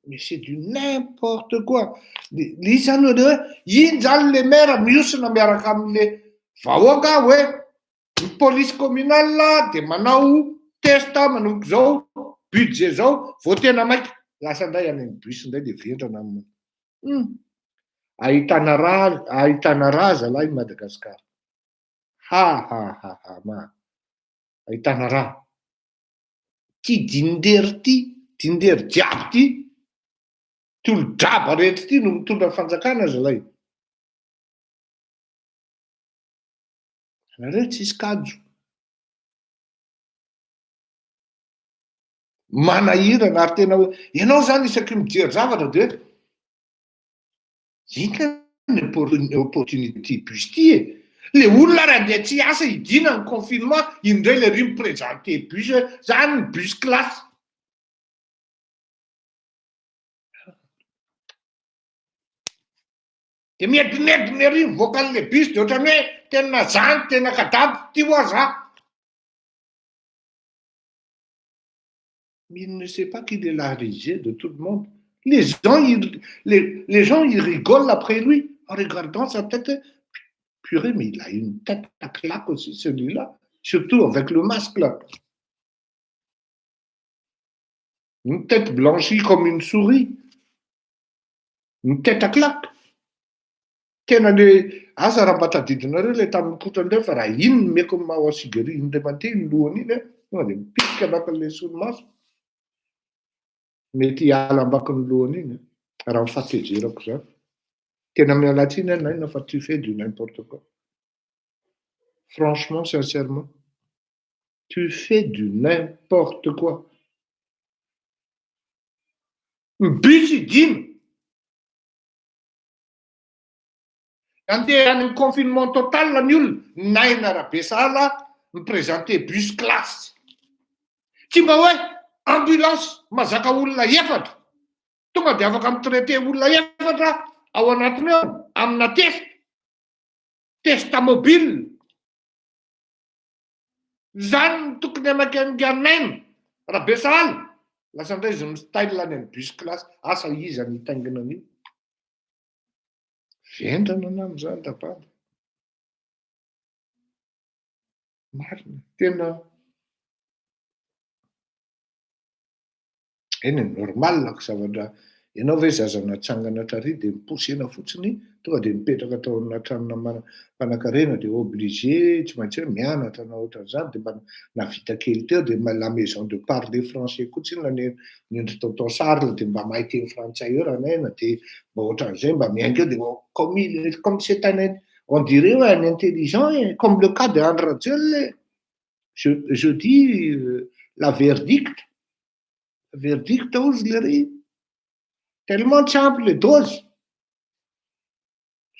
Mais c'est du n'importe quoi. Le zany hoe iny zany le maire miosina miaraka amin'le vahoaka hoe ny police communale de manao test manomboka zao budget zao vao tena maika lasa indray any amin'ny bus indray de vendrana amin'ny ahitana raha zalahy i Madagasikara. Ma ahitana raha ty dindery jiaby ty olo-draba rehetra ty no mitondra fanjakana zalahy. Anareo tsisy kajo manahirana ary tena hoe ianao zany isaky mijery zavatra de hoe inona ny opportunité bus ty e. Le olona raha ndeha tsy asa hidina ny confinement indray le ry miprésente bus hoe zany ny bus classe. De miedinediny ery mivoaka an'le bus de ohatrany hoe tena zany tena kadavy ty hoa za. Mais il ne sait pas qu'il est la risée de tout le monde. Les gens ils rigolent après lui en regardant sa tête. Purée, mais il a une tête à claque aussi, celui-là. Surtout avec le masque, là. Une tête blanchie comme une souris. Une tête à claque. Tena le asa raha mba tadidinareo le tamin'ny kotrandreo fa raha iny no meko ny maha sigari iny indray mandeha ny lohany iny tonga de mipitika anakin'le solomaso. Mety hiala ambakin'ny lohany iny raha mifahatezerako zany. Tena miala tsiny naina fa tu fais du n'importe quoi. Franchement, sincèrement, tu fais du n'importe quoi. Bus idiny. Andeha any confinement total ny olona, naina Rabesala miprésente bus classe. Tsy mba hoe ambulance mazaka olona efatra. Tonga de afaka mitraité olona efatra ao anatiny ao amina test mobile. Zany tokony amakiangainaina Rabesala. Lasa indray izy mistyle any amin'ny bus classe. Asa iza ny taingina an'io. Vendrana ana amin'izany tapady. Marina, tena eny normal ko zavatra. Ianao ve zaza natsangana tary de miposena fotsiny tonga de mipetraka tao anatranona mpanankarena de obligé tsy maintsy hoe mianatra na ohatran'izany de mba navita kely teo de la maison de parler français kotsiny la nendry tonton Charles de mba mahay teny frantsay eo raha naina de mba ohatran'izay mba miainga de comme c'est on dirait un intelligent comme le cas de André Rajel. Je dis la verdict ozy le ry tellement tsy ampy le dose.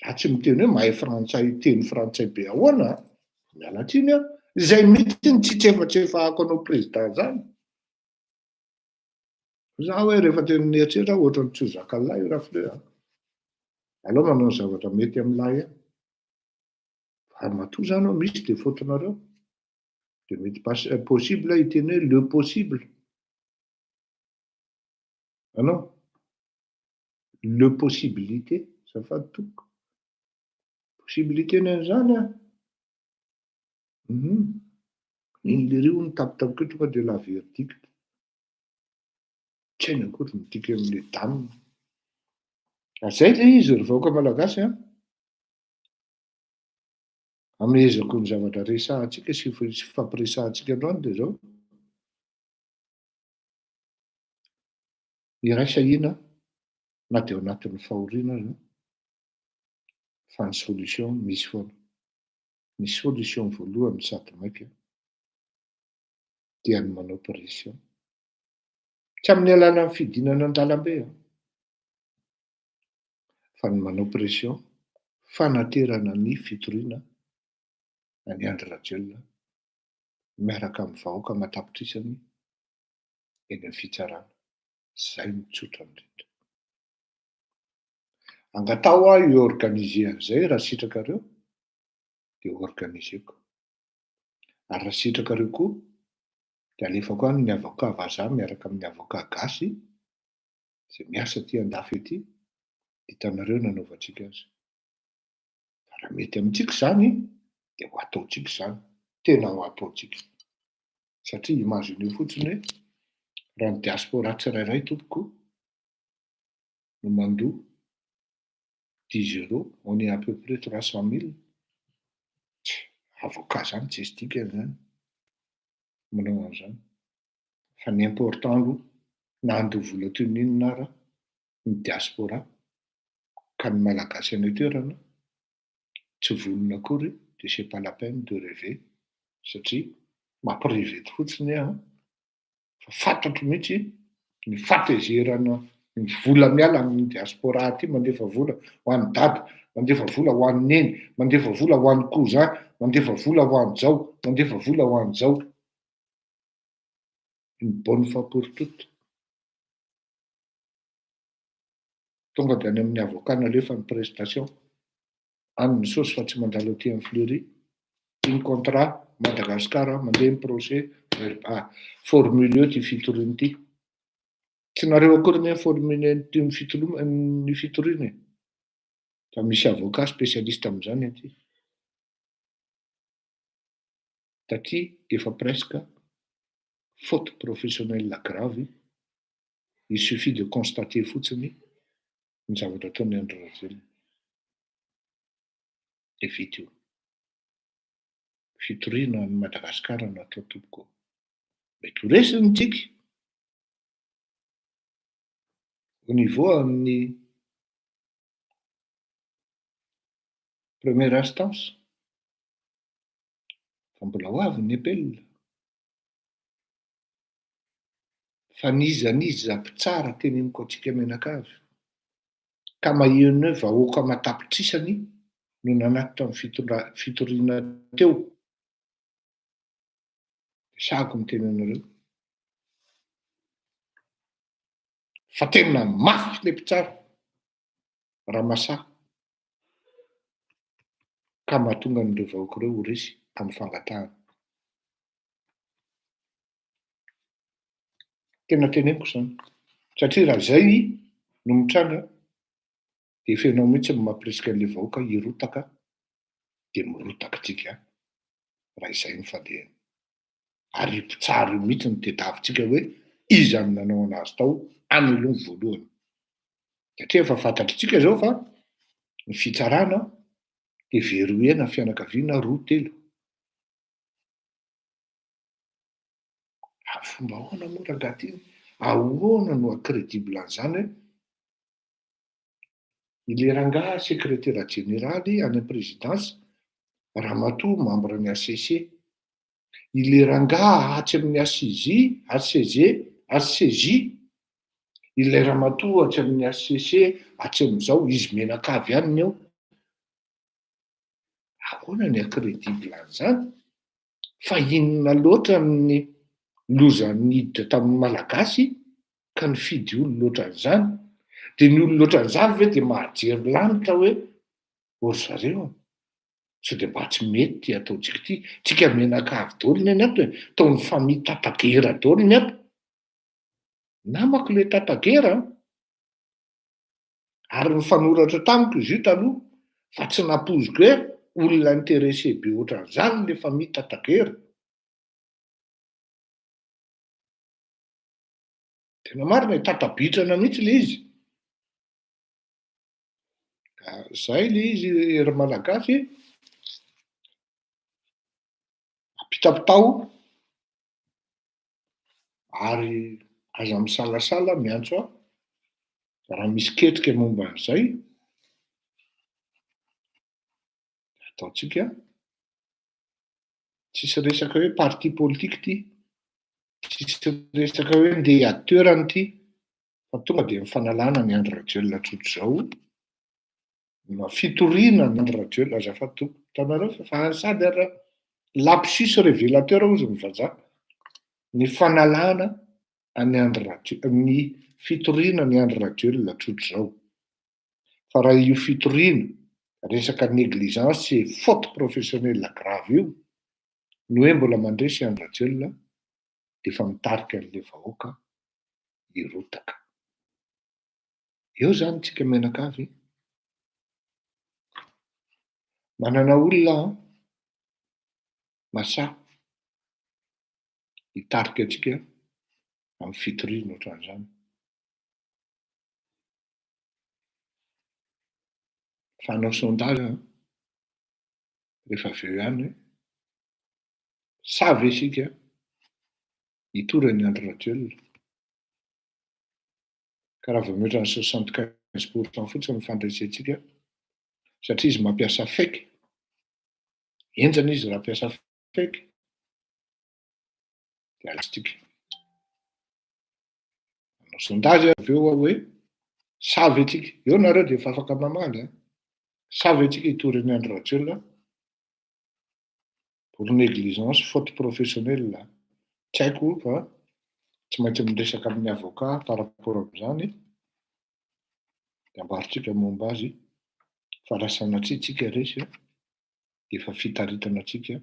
Za tsy miteny hoe mahay frantsay teny frantsay be ahoana miala tsiny aho. Izay mihitsy ny tsitsefatsefahako anao président zany. Za hoe rehefa teny mieritreritra ohatrany tsy ho zakan'lahy raha fleur. Aleo manao zavatra mety amin'lahy any. Ary matoa zany ao misy de faotinareo. De mety possible hiteny hoe le possible. Ah non, le possibilité, ça fa tout. Possibilité n'an'izany a. Iny le rio ny tapitapika tonga de la verdict. Tsy hainy akory mitika amin'le dame. Zay le izy ry vahoaka malagasy a. Amehezako ny zavatra resahantsika sy fampiresahantsika androany de zao. Iraisahina na de ao anatin'ny fahoriana zao. Fa ny solution misy foana. Ny solution voalohany sady maika dia ny manao pression. Tsy amin'ny alàna ny fidinana an-dalambe fa ny manao pression fanaterana ny fitoriana any Andry Rajoelina miaraka amin'ny vahoaka matapitrisany eny amin'ny fitsarana. Zay mitsotra indrindra. Angatao aho hiorganiser an'izay raha sitrakareo de organiseko. Ary raha sitrakareo koa dia alefako any ny avocat vazaha miaraka amin'ny avocat gasy izay miasa aty andafy ety, hitanareo nanaovantsika azy. Raha mety amintsika izany dia ho ataontsika izany, tena ho ataontsika. Satria imagine fotsiny hoe raha ny diaspora tsirairay tompoko no mandoa 10 euros, on est à peu près 300 000. Avocat zany tsy esy dika zany manao an'izany. Fa ny important aloha na andoha vola toy ny inona ara ny diaspora ka ny malagasy any toerana tsy vonona akory dia c'est pas la peine de rêver satria mampirevety fotsiny aho fa fantatro mihitsy ny fatezerana ny vola miala amin'ny diaspora aty mandefa vola ho an'ny dada, mandefa vola ho an'ny neny, mandefa vola ho an'ny cousin, mandefa vola ho an'ny zao, mandefa vola ho an'ny zao. Une bonne fois pour toutes. Tonga dia any amin'ny avocat nalefa ny prestation any ny saosy fa tsy mandalo aty amin'ny Fleury, iny contrat Madagasikara mandeha ny procès formule ty fitoriana ity. Tsy nareo akory ny formule ny fitoriana e. Fa misy avocat spécialiste amin'izany aty. Taty efa presque faute professionnelle grave, il suffit de constater fotsiny ny zavatra ataony Andry Rajoelina. Dia vita io. Fitoriana ny Madagasikara no atao tompoko. Mety ho resiny tsika au niveau amin'ny première instance fa mbola ho avy ny apelina. Fa niza mpitsara teneniko antsika menakavy ka maheno hoe vahoaka matapitrisany no nanaty tamin'ny fitoriana teo. Sahako miteny anareo fa tena mafy le mpitsara Ramasaha ka mahatonga n'ireo vahoaka ireo ho resy amin'ny fangatahana. Tena teneniko izany satria raha izay no mitranga dia fenao mihitsy ny mampirisika an'ilay vahoaka hirotaka dia mirotaka tsika raha izay ny fandehany. Ary mpitsara io mihitsy ny tadiavintsika hoe iza no nanao anazy tao any aloha ny voalohany. Satria efa fantatritsika izao fa ny fitsarana dia veroena fianakaviana 2-3. Fomba ahoana moa rangahy ity? Ahoana no accrédible an'izany hoe ilay rangahy secrétaire généraly any présidence Ramatoa membre ny ACC, ilay rangahy atsy amin'ny ACJ, ilay Ramatoa atsy amin'ny ACC, atsy amin'izao izy menakavy ihany eo. Ahoana ny accrédible an'izany? Fa inona loatra ny loza niditra tamin'ny malagasy ka nifidy olo loatra an'izany? Dia ny olo loatra an'izany ve dia mahajery lanitra hoe ry zareo sao dia mba tsy mety ty ataontsika ity, tsika menakavy daholo ny any ato e, taon'ny famille Tatagera daholo ny ato. Namako le Tatagera ary ny fanoratra tamiko izy io taloha fa tsy napoziko hoe olona intéressé be ohatran'izany le famille Tatagera. Tena marina tatabitrana mihitsy le izy. Zay le izy ery malagasy apitapitao ary aza misalasala miantso aho raha misy ketrika momba an'izay ataontsika. Tsisy resaka hoe parti politique ty, tsisy resaka hoe ndeha acteurany ty, fa tonga dia mifanalana ny Andry Rajoelina tsotra izao. Fitoriana ny Andry Rajoelina azafady tanareo fa sady ary lapsus révélateur ozy ny vazaha. Ny fanalana ny fitoriana ny Andry Rajoelina tsotra izao. Fa raha io fitoriana resaka négligence sy faute professionnelle grave io no hoe mbola mandresy Andry Rajoelina de efa mitarika an'le vahoaka irotaka. Eo zany tsika menakavy manana olona masaha hitarika atsika amin'ny fitoriana ohatran'izany. Fanao sondage rehefa avy eo ihany hoe sa ve isika hitory ny andro radiolona, ka raha vao mihoatra ny 75% fotsiny ny fandraisantsika satria izy mampiasa faiky, enjana izy raha mampiasa faiky dia alatsika. Manao sondage avy eo hoe sa ve tsika, eo nareo dia efa afaka mamaly sa ve tsika hitory ny andro radiolona pour négligence, faute professionnelle, tsy haiko fa tsy maintsy miresaka amin'ny avocat par rapport amin'izany dia ambaritsika momba azy fa lasa sanatriantsika resy dia efa fitaritana atsika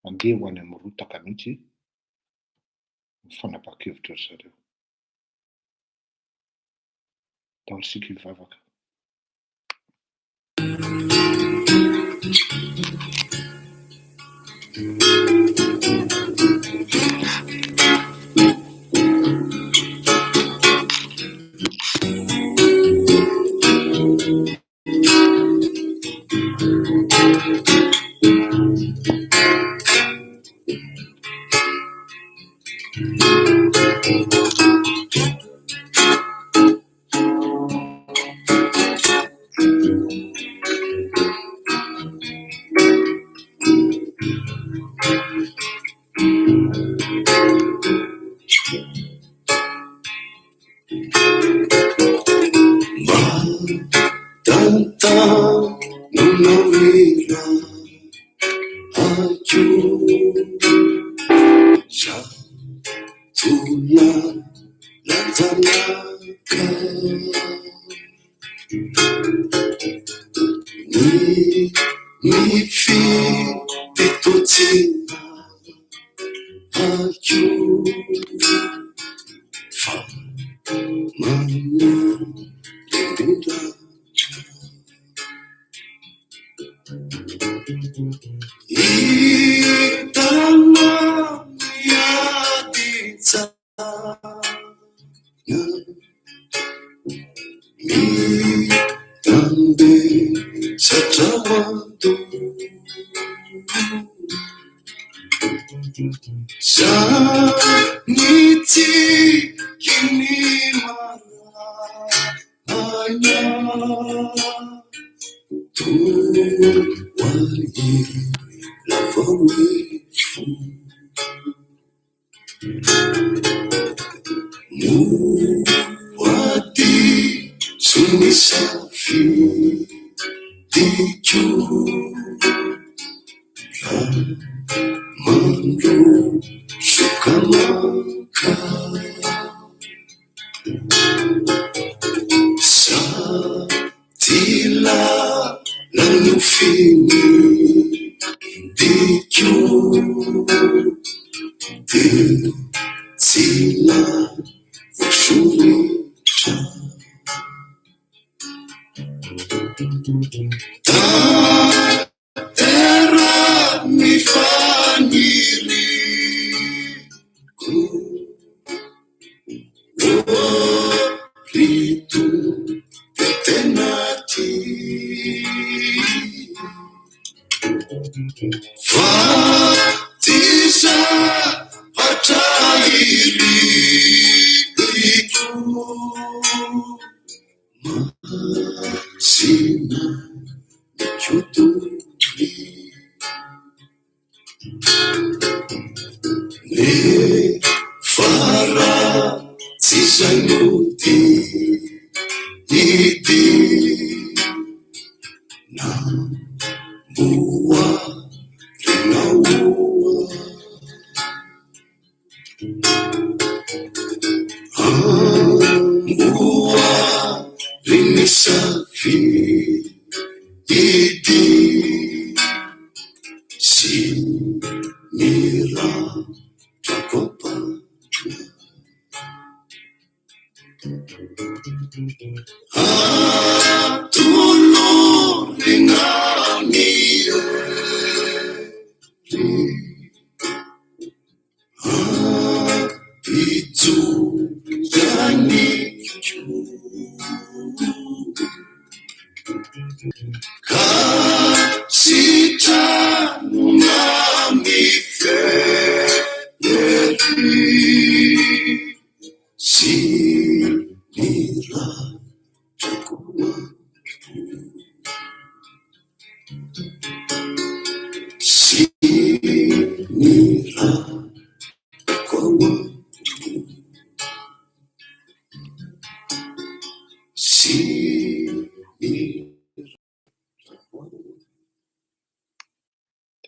andeha ho any amin'ny rotaka mihitsy ny fanapakevitra ry zareo. Daholo sika hivavaka.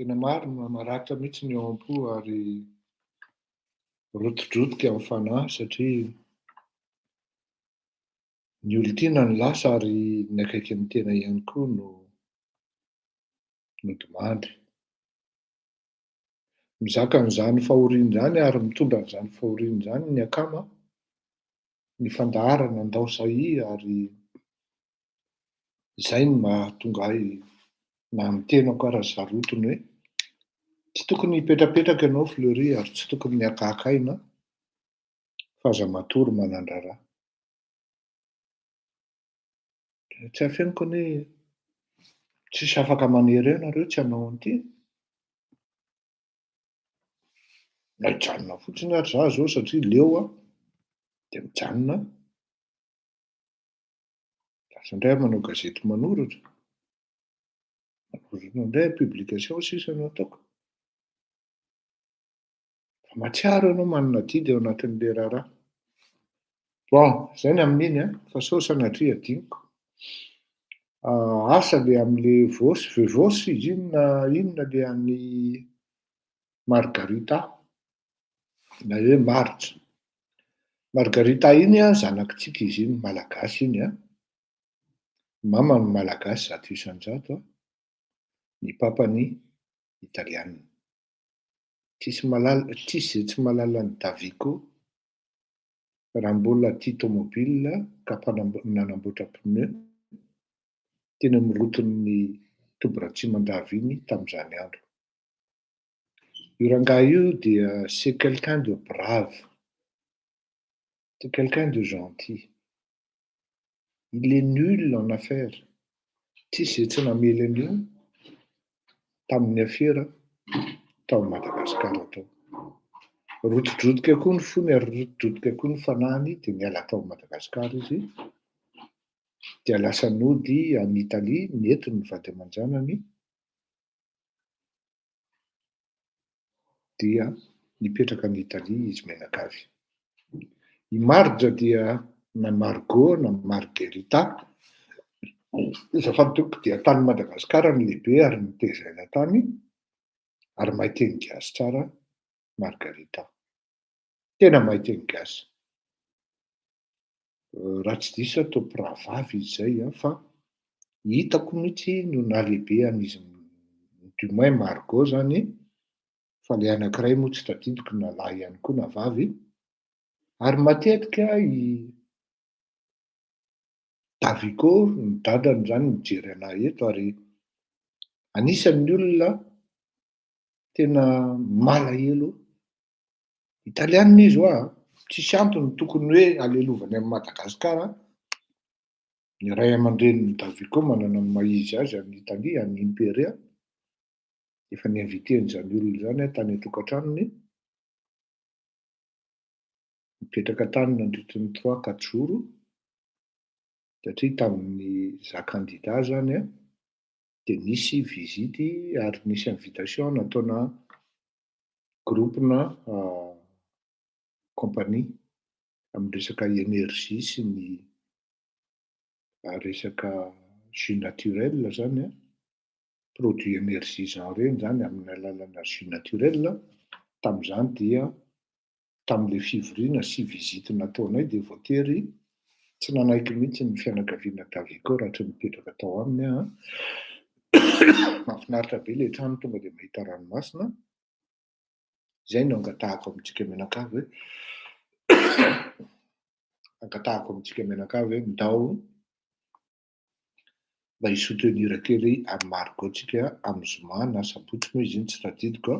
Tena marina maratra mihitsy ny eo am-po ary rotodrotika amin'ny fanahy satria ny olon-tiana ny lasa ary ny akaiky ny tena ihany koa no dimandry. Mizaka an'izany fahorian'izany ary mitondra an'izany fahorian'izany ny akama, ny fandaharana andao sahia ary izay no mahatonga ahy na amin'ny tenako ary zarotony hoe tsy tokony hipetrapetraka ianao Fleury ary tsy tokony niakakaina fa aza matory manandrarà. Tsy hafeniko ny hoe tsisy afaka manery eo nareo tsy hanao an'ity. Na hijanona fotsiny ary za zao satria leo aho dia mijanona. Lasa indray aho manao gazety manoratra. Manoratra indray publication sisa no ataoko. Fa matsiaro ianao manana didy ao anatin'ilay raharaha. Bon, izay ny amin'iny fa sao sanatria adiniko. Asa le amin'ilay Vosy, Vevosy izy inona le an'ny Margarita na hoe Martsa. Margarita iny zanakitsika izy iny malagasy iny mamany malagasy zato isan-jato ny papany italiana. Tsisy izay tsy mahalala ny Davico raha mbola tia tomobile ka nanamboatra pneu teny amin'ny roton'ny Tobratsimandrava iny tamin'izany andro. Io rangahy io dia c'est quelqu'un de brave, c'est quelqu'un de gentil. Il est nul en affaires. Tsisy izay tsy namely an'io tamin'ny afera tao Madagasikara tao. Rotodrotika koa ny fony ary rotodrotika koa ny fanahiny dia niala tao Madagasikara izy dia lasa nody any Italia, nentiny ny vady aman-janany dia nipetraka any Italia izy menakavy. I Marja dia na Margot na Margherita izy fantoko dia tany Madagasikara ny lehibe ary nitezaina tany ary mahay teny gasy tsara Margarita. Tena mahay teny gasy. Raha tsy diso atao mpiravavy izy izay fa hitako mihitsy no nahalehibe an'izy du moins Margot zany fa ilay anankiray moa tsy tadidiko na lahy ihany koa na vavy ary matetika i Davico ny dadany zany mijery anahy eto ary anisan'ny olona tena malahelo italiana izy hoa tsisy antony tokony hoe alelovany amin'ny Madagasikara. Ny ray aman-drenin'ny Davico manana ny maizy azy amin'ny Italia, any Imperia. Efa niinviten'izany olona izany tany an-tokantranony. Nipetraka tany nandritra ny 3-4 jours satria tamin'ny za-kandida zany dia nisy vizity ary nisy invitation nataona groupena compagnie amin'ny resaka énergie sy ny resaka jus naturel zany produit énergie genre reny zany amin'ny alalana jus naturel. Tamin'izany dia tamin'ilay fivoriana sy vizity nataonay dia voatery tsy nanaiky mihitsy ny fianakaviana Davico raha tsy nipetraka tao aminy aho. Mahafinaritra be ilay trano tonga dia mahita ranomasina. Izay no angatahako amintsika menakavy hoe ankatahako amintsika menaka hoe ndao mba hisoutenir kely amin'ny marikotsika amin'ny zoma na sabotsy moa izy iny tsy tadidiko a.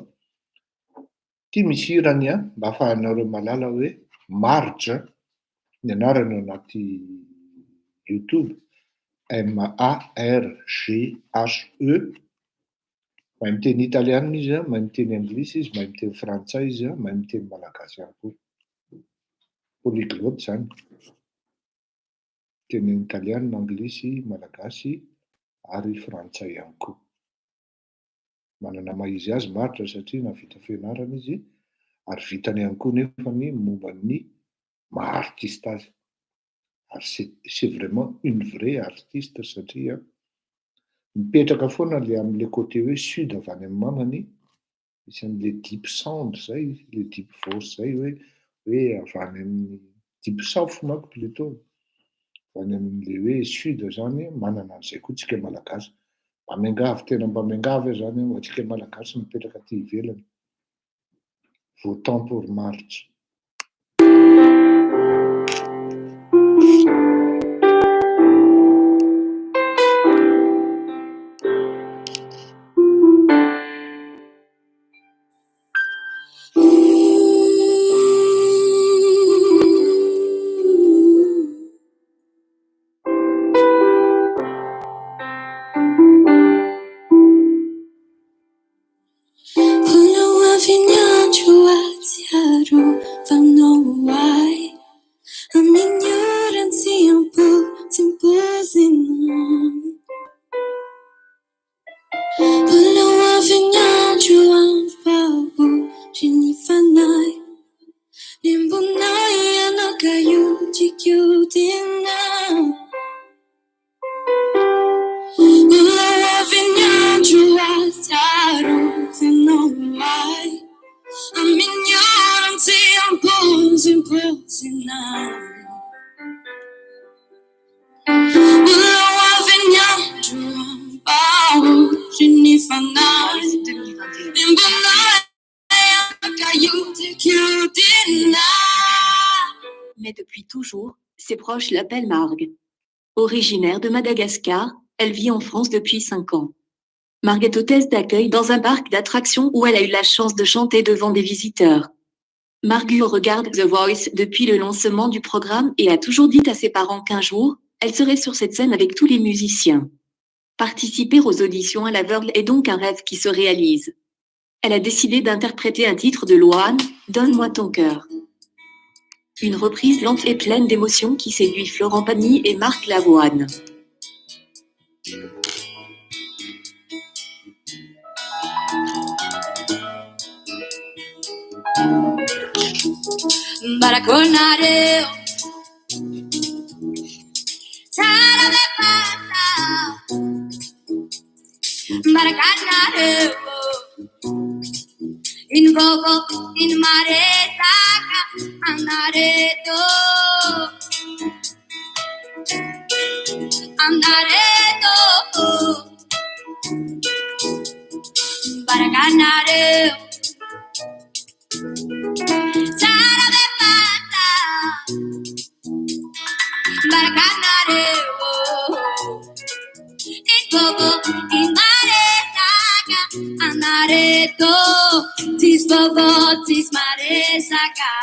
Tia misy hirany a mba ahafahanareo malala hoe marge ny anarany ao anaty YouTube MARGHE. Mahay miteny italiana izy a, mahay miteny anglisy izy, mahay miteny frantsay izy a, mahay miteny malagasy ihany koa. Polyglotte zany. Teny italiana, anglisy, malagasy ary frantsay ihany koa. Manana maha izy azy maritra satria nahavita fianarana izy ary vitany ihany koa nefa ny momba ny maha-artiste azy. Ary c'est vraiment une vraie artiste satria mipetraka foana le amin'le côté hoe sud avy any amin'ny mamany, misy an'le deep sound zay, le deep voice zay hoe avy any amin'ny deep south manko plutôt. Avy any amin'le hoe sud zany manana an'izay koa tsika malagasy. Mba miangavy tena mba miangavy zany ho antsika malagasy mipetraka aty ivelany. Votant pour marche. Mais depuis toujours, ses proches l'appellent Margue. Originaire de Madagascar, elle vit en France depuis 5 ans. Margue est hôtesse d'accueil dans un parc d'attractions où elle a eu la chance de chanter devant des visiteurs. Margue regarde The Voice depuis le lancement du programme et a toujours dit à ses parents qu'un jour, elle serait sur cette scène avec tous les musiciens. Participer aux auditions à l'aveugle est donc un rêve qui se réalise. Elle a décidé d'interpréter un titre de Louane, Donne-moi ton cœur. Une reprise lente et pleine d'émotions qui séduit Florent Pagny et Marc Lavoine. Baraconare, Baracanare, in vogo, in mare, saca, andareto, Baracanare, Baracanare, in vogo, in mare, saca, andareto, tis vogo, tis mare, saca,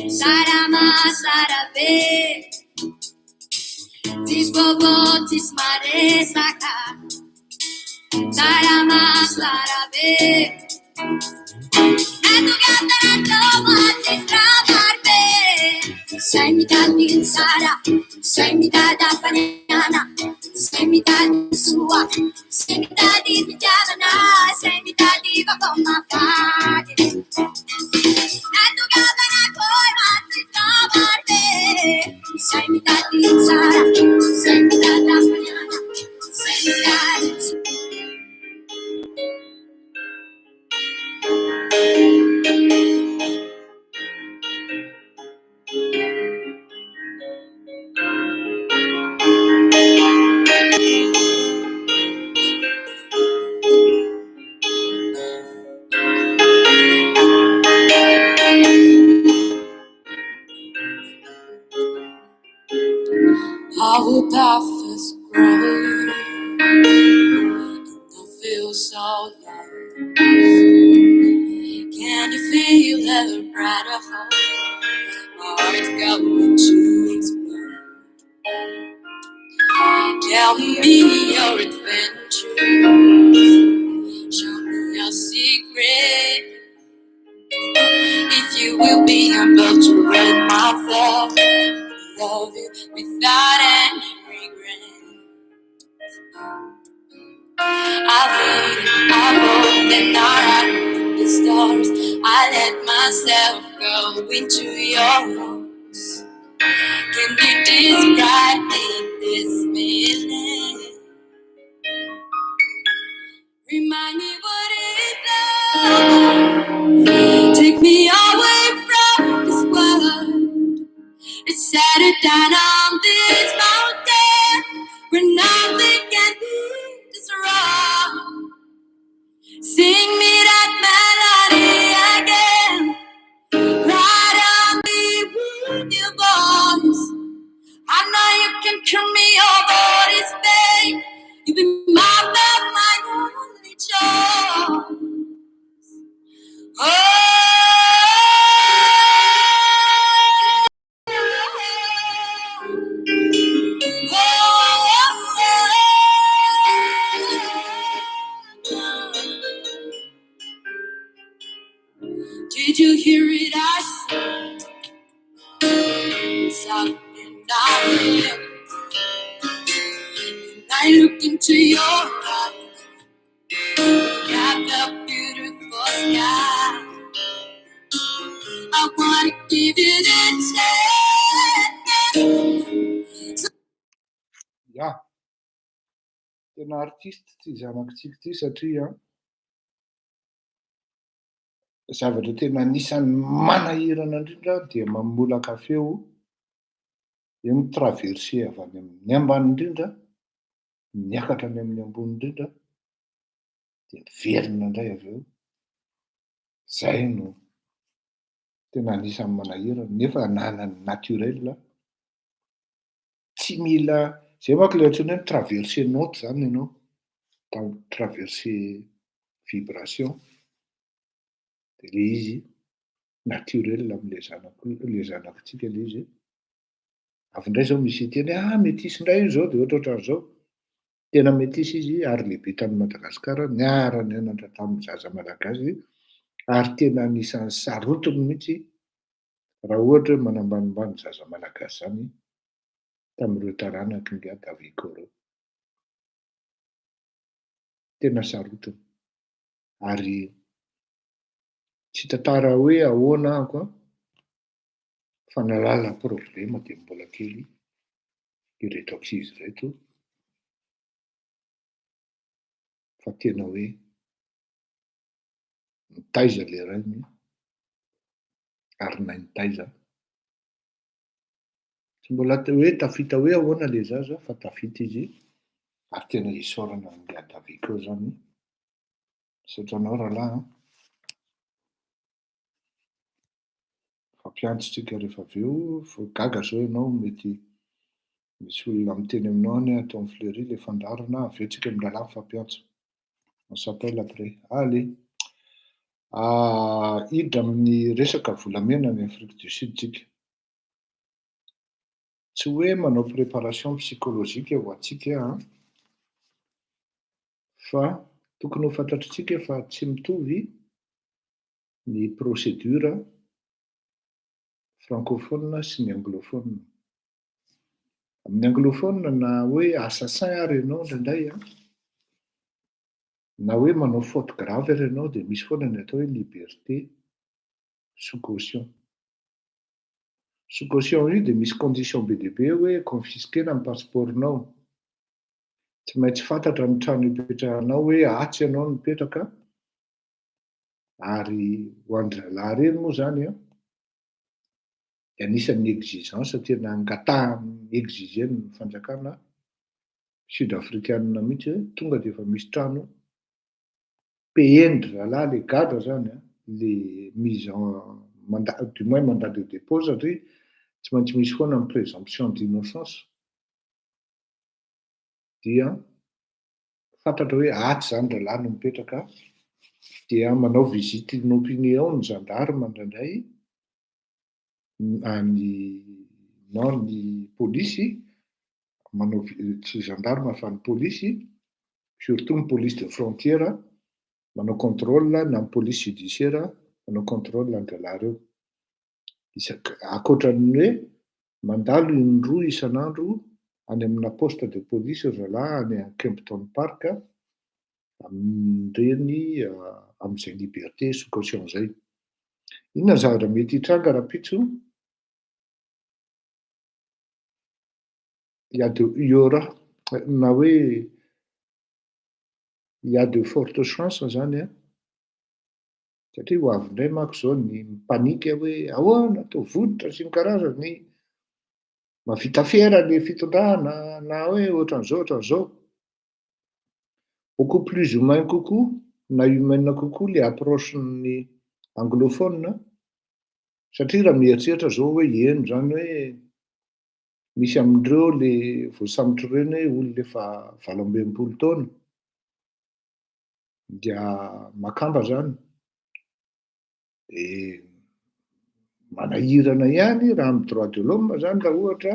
sarama, sarabe, tis vogo, tis mare, saca, sarama, sarabe, and together, tis travarbe. Sei metà di Sara, sei metà da Fagnana, sei metà di sua, sei metà di Vigiana, sei metà di Vacoma Fade. E tu gavana coi matti travarbe. Sei metà di Sara, sei metà da Fagnana, sei metà di sua. Our path is growing, I feel so low. Can you feel the brighter hope? My heart's going to explode. Tell me your adventures, show me your secret. If you will be able to read my thoughts, love you without any regret. I wrote and I write the stars. I let myself go into your arms. Can you describe me this minute? Remind me what is love. Take me away from this world. Let's set it down on this mountain where nothing can be this wrong. Sing me that melody again. Right on me with your voice. I know you can cure me of all this pain. You've been my love, my only choice. Oh, did you hear it? I said something down here. I look into your eyes, got the beautiful sky. I wanna give you the chance. Ja, tena artiste ty zanakitsika ty satria zavatra tena anisan'ny manahirana indrindra dia mamolaka feo eo mitraverse avy any amin'ny ambany indrindra, miakatra any amin'ny ambony indrindra, dia miverina indray avy eo. Zay no tena anisan'ny manahirana nefa ananany naturel. Tsy mila zay manko le antsoina hoe traverse note zany ianao, traverse vibration. De le izy naturel am'le zanakitsika le izy. Avy indray zao misy teny métis indray io zao de ohatrohatran'izao. Tena métis izy ary lehibe tany Madagasikara, niara nianatra tamin'ny zaza malagasy ary tena anisan'ny sarotiny mihitsy raha ohatra hoe manambanimbany zaza malagasy zany tamin'ireo taranaky nga Daviko reo. Tena sarotiny ary tsy tantara hoe ahoana ako fa nalala problema de mbola kely ireto ankizy reto fa tena hoe nitaiza le rainy ary nay nitaiza. Tsy mbola hoe tafita hoe ahoana le zaza fa tafita izy ary tena isaorana nga Daviko zany. Satranao rahalahy fampiantotsika rehefa avy eo, gaga zao ianao mety misy olona miteny aminao any atao Fleury le fandarana avy eo tsika mirahalahy mifampiantso. On s'appelle après. Allez. Hiditra amin'ny resaka volamena ny Afrique du Sud tsika. Tsy hoe manao préparation psychologique ho antsika fa tokony ho fantatritsika fa tsy mitovy ny procédure francophone sy ny anglophone. Amin'ny anglophone na hoe assassin ary ianao indraindray na hoe manao faute grave ary ianao de misy foana ny atao hoe liberté sous caution. Sous caution io de misy condition be dia be hoe confisquena ny passeportnao. Tsy maintsy fantatra ny trano ipetrahanao hoe atsy ianao no mipetraka ary ho an'ny zalahy reny moa zany anisan'ny exigence tena angatahany exigeny ny fanjakana sud-africanina mihitsy hoe tonga de efa misy trano payendry zalahy le gadra zany le mise en mandat, du moins mandat de dépôt satria tsy maintsy misy foana ny présomption d'innocence dia fantatra hoe aty zany rahalahy no mipetraka, dia manao visite d'opinion ny gendarme indraindray ny polisy, manao tsy gendarme fa ny polisy, surtout ny police de frontière, manao contrôle na ny police judiciaire manao contrôle an-delareo. Ankoatran'ny hoe mandalo indroa isan'andro any amina poste de police zalahy any Kempton Park amin'ireny amin'izay liberté sous caution zay. Inona ny zavatra mety hitranga rapitso? Il y aura na hoe il y a de fortes chances zany satria ho avy indray manko zao ny mipanika hoe ahoana atao vodotra sy ny karazany, mahavita fiera le fitondrana na hoe ohatran'izao. Beaucoup plus humain kokoa na humaine kokoa le approche-ny anglophone, satria raha mieritreritra zao hoe eny zany hoe misy amindreo le voasambotra ireny hoe olona efa 18 taona dia makamba zany, manahirana ihany raha amin'ny droit de l'homme zany raha ohatra,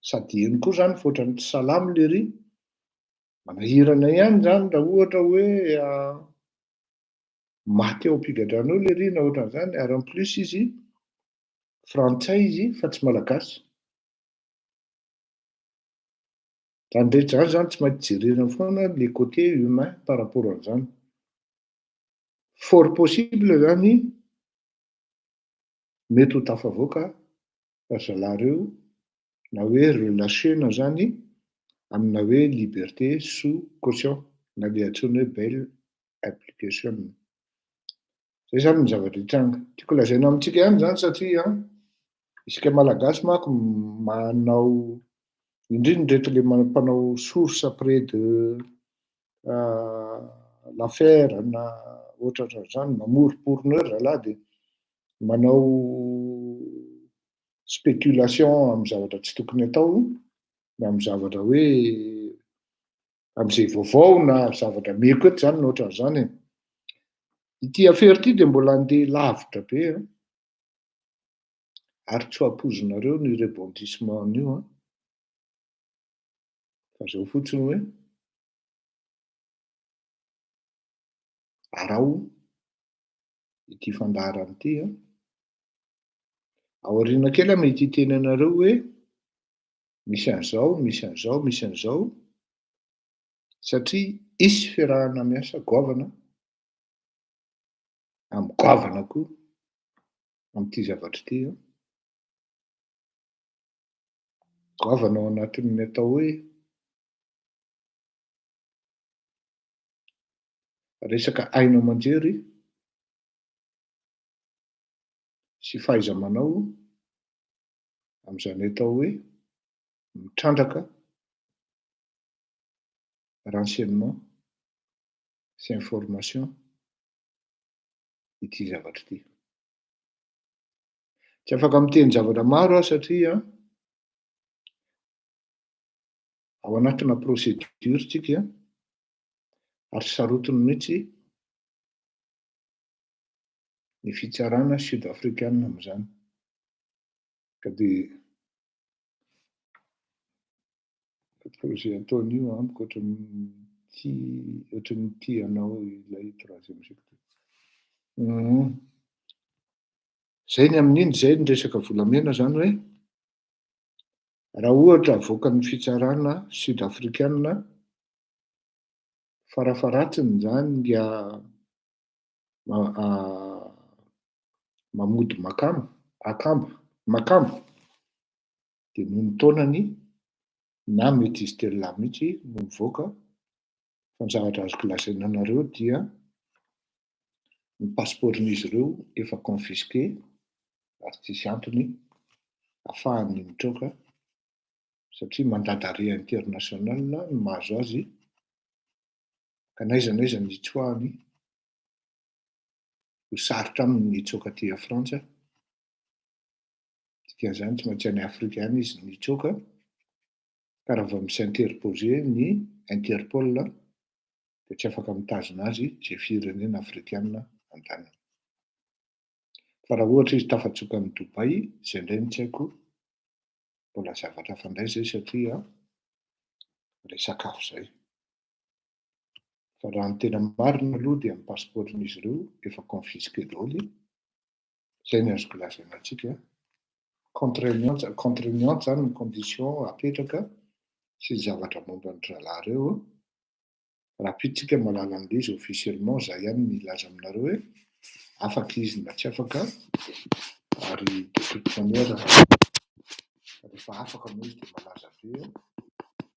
sady eny koa zany fa ohatran'ny tsy salamy le ry, manahirana ihany zany raha ohatra hoe maty ao am-pigadranao le ry na ohatran'izany, ary en plus izy frantsay izy fa tsy malagasy. Zany rehetra zany tsy maintsy jerena foana le côté humain par rapport an'izany. Fort possible zany mety ho tafavoaka zalahy na hoe relâchena zany amina hoe liberté sous caution na le antsoina hoe bail application. Zay zany ny zavatra hitranga. Tiako lazaina amintsika ihany zany satria isika malagasy manko manao indrindra rehetra le mpanao source près de l'affaire na ohatran'izany mamory porneur zalahy dia manao spéculation amin'ny zavatra tsy tokony atao na amin'ny zavatra hoe amin'izay vaovao na zavatra meko eto zany na ohatran'izany. Ity affaire ity dia mbola andeha lavitra be ary tsy ho ampoizinareo ny rebondissement io fa zao fotsiny hoe arao ity fandaharana ity ao aoriana kely mety hiteny anareo hoe misy an'izao satria isy fiarahana miasa goavana amin'ny goavana koa amin'ity zavatra ity goavana ao anatin'ny atao hoe resaka haino aman-jery sy fahaiza-manao amin'izany atao hoe mitrandraka renseignement sy information ity zavatra ity. Tsy afaka miteny zavatra maro satria ao anatina procédure tsika ary sarotiny mihitsy ny fitsarana sud-africaine amin'izany ka dia projet ataon'io amiko ohatran'ny tianao ilay troisième secteur. Zay ny amin'iny, zay ny resaka volamena zany hoe raha ohatra avoakan'ny fitsarana sud-africaine farafaratsiny zany dia mamody makamba dia noho ny taonany na mety izy telo mihitsy no mivoaka fa ny zavatra azoko lazaina anareo dia ny passeportn'izy ireo efa confisqué ary tsisy antony ahafahany mitroaka satria mandady arrêt international no mahazo azy ka n'aiza ny hitsoahany ho sarotra aminy ny hitsoaka aty Frantsa. Dikan'izany tsy maintsy any Afrika any izy no hitsoaka raha va misy interposé ny Interpol dia tsy afaka mitazona azy zay firenena afrikanina an-tany. Fa raha ohatra izy tafatsoka amin'ny Dubai, izay indray no tsy haiko, mbola zavatra fandray zay satria resakafo izay. Fa raha ny tena marina aloha dia amin'ny passeportin'izy ireo efa confisqué daholo. Izay no azoko lazaina antsika. Contraignante zany ny condition apetraka sy zavatra momba ny zalahy ireo. Raha pitsika malala an'ilay izy officiellement, za ihany milaza aminareo hoe afaka izy na tsy afaka, ary de toute manière rehefa afaka moa izy dia malaza be,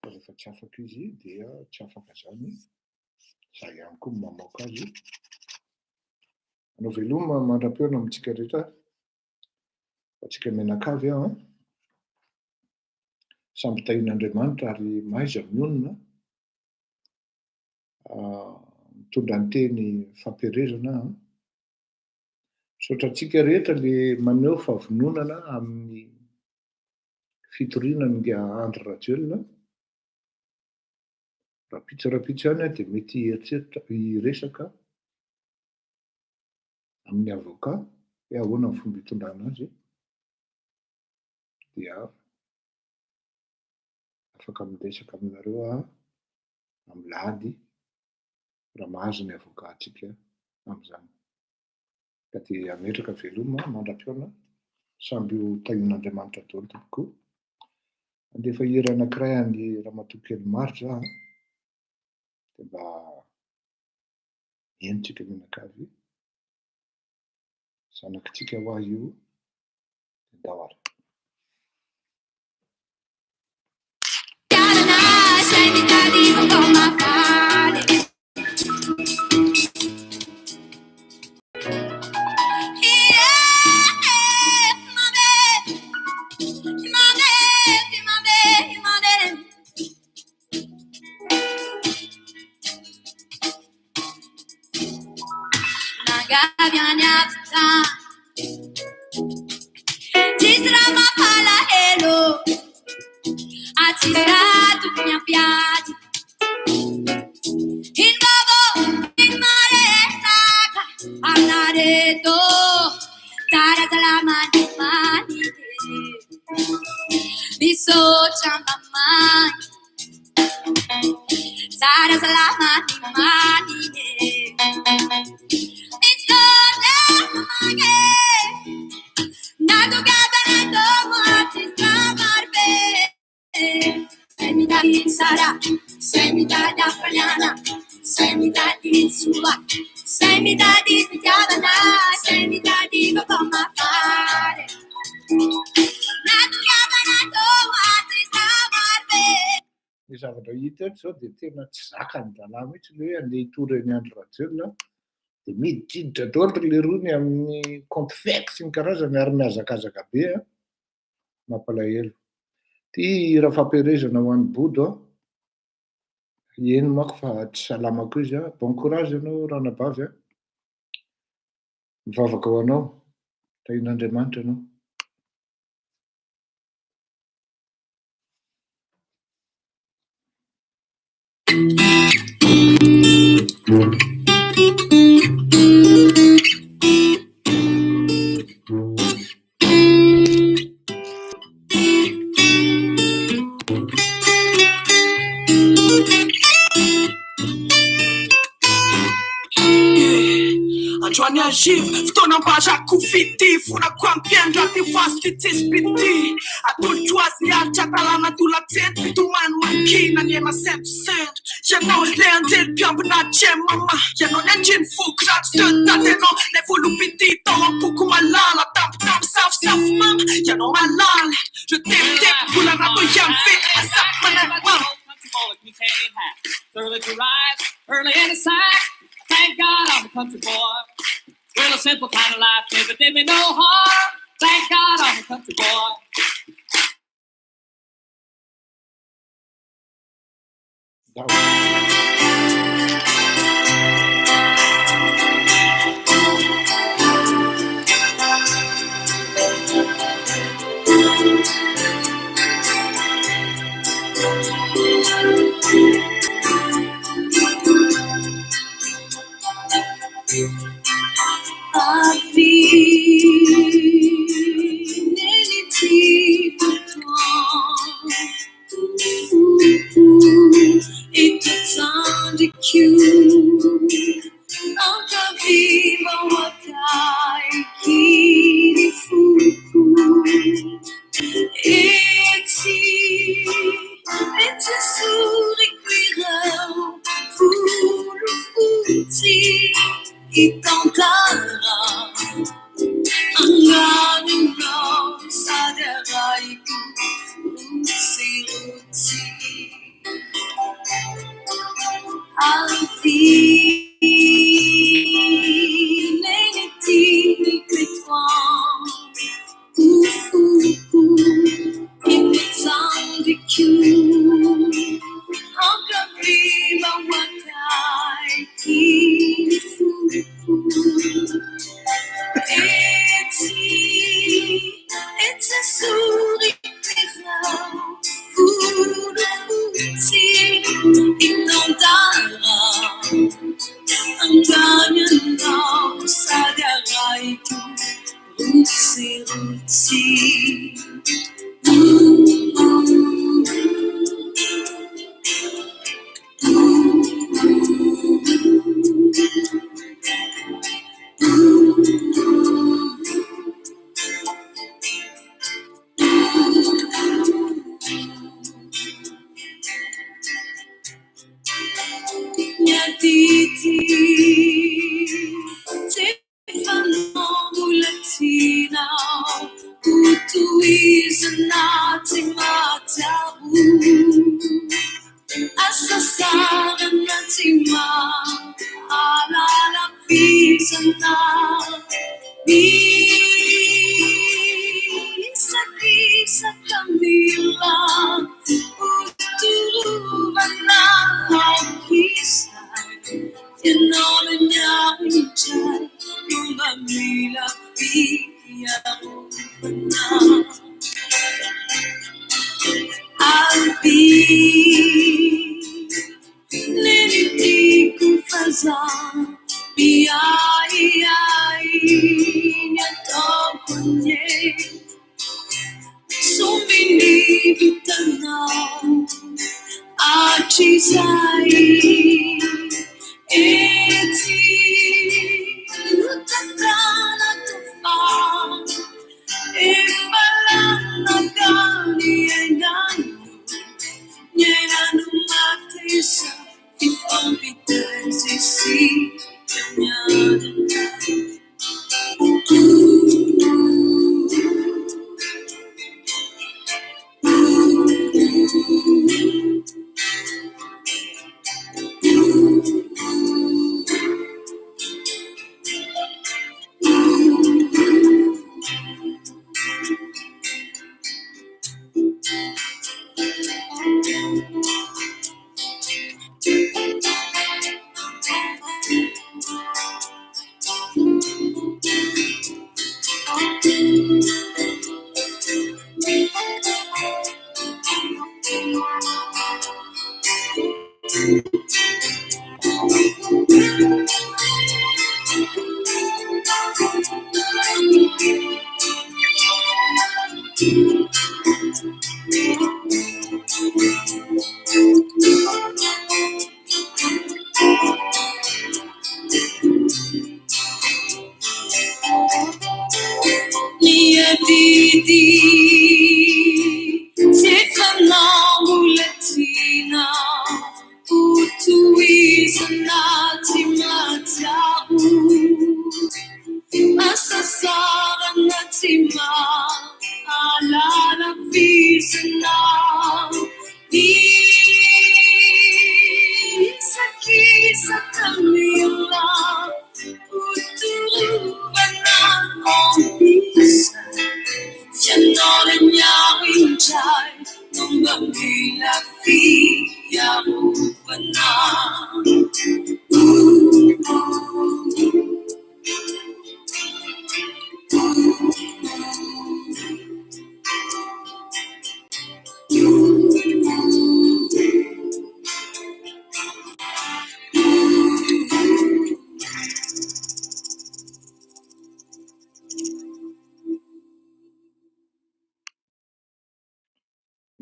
fa rehefa tsy afaka izy dia tsy afaka zany. Za ihany koa mamoaka azy. Anao veloma mandram-peona amintsika rehetra, atsika menakavy aho samby tahin'Andriamanitra ary maiza mionona, mitondra ny teny fampiarezana saotra antsika rehetra le maneho favononana amin'ny fitoriana ny Andry Rajoelina. Rapitso ihany dia mety hiresaka amin'ny avocat hoe ahoana ny fomba hitondrana azy, dia afaka miresaka aminareo amin'ny lahady raha mahazo ny avocat antsika amin'izany. Ka dia ametraka veloma mandram-peona, samby ho tahin'Andriamanitra daholo tompoko. Andefa hira anankiray any Ramatoakely Maro za dia mba henontsika menakavy, zanakitsika ho ahy io dao ary. Ny zavatra hita eto zao dia tena tsy zakany zalahy mihitsy le hoe andeha hitory ny Andry Rajoelina dia mididitra daholo le rony amin'ny compte fake sy ny karazany ary mihazakazaka be mampalahelo. Ty raha fampiarezana ho an'ny Bodo eny manko fa tsy salamako izy. Bon courage ianao ranabavy, mivavaka ho anao, tahin'Andriamanitra ianao. Androany agiva, fotoana mbazako fity, fonako ampiandra ty fasy tsisy pity. Atolotro azy aritra talana tolatsento, fitomany mankina ny ena sento. Ianao le anjely mpiambina tiem mama, ianao ny andriny foky ratsy tadatenao, le volo pity tao ampoko malala, tampotampo safosafo mama, ianao malala. Je t'aime, bola rato ihany fety, masapy manay mama. Early to rise, early in the side. Thank God I'm a country boy. Well, a simple kind of life never did me no harm. Thank God I'm a country boy.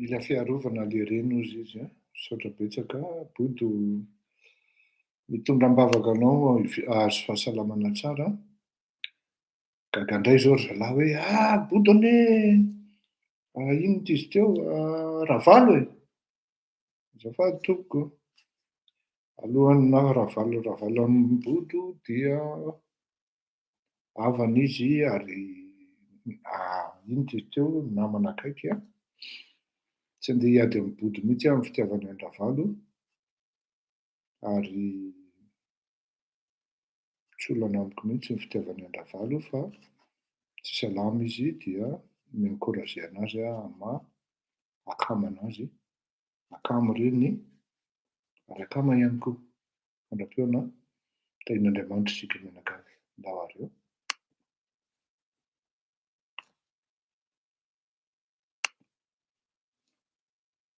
Mila fiarovana le reno izy izy a, saotra betsaka bodo mitondra ambavaka anao ahazo fahasalamana tsara. Gaga indray zao ry zalahy hoe bodo ane ino tizy teo Ravalo e. Azafady tompoko. Alohan'ny Ravalo amin'ny bodo dia havana izy ary ino tizy teo namana akaiky a. Tsy andeha hiady amin'ny bodo mihitsy amin'ny fitiavany an Ravalo ary tsy olana amiko mihitsy ny fitiavany an Ravalo fa tsy salama izy dia mi-encourager anazy akama anazy, akamo reny ary akama ihany koa. Mandram-peona tahin'Andriamanitra isika mianakavy. Andao ary eo.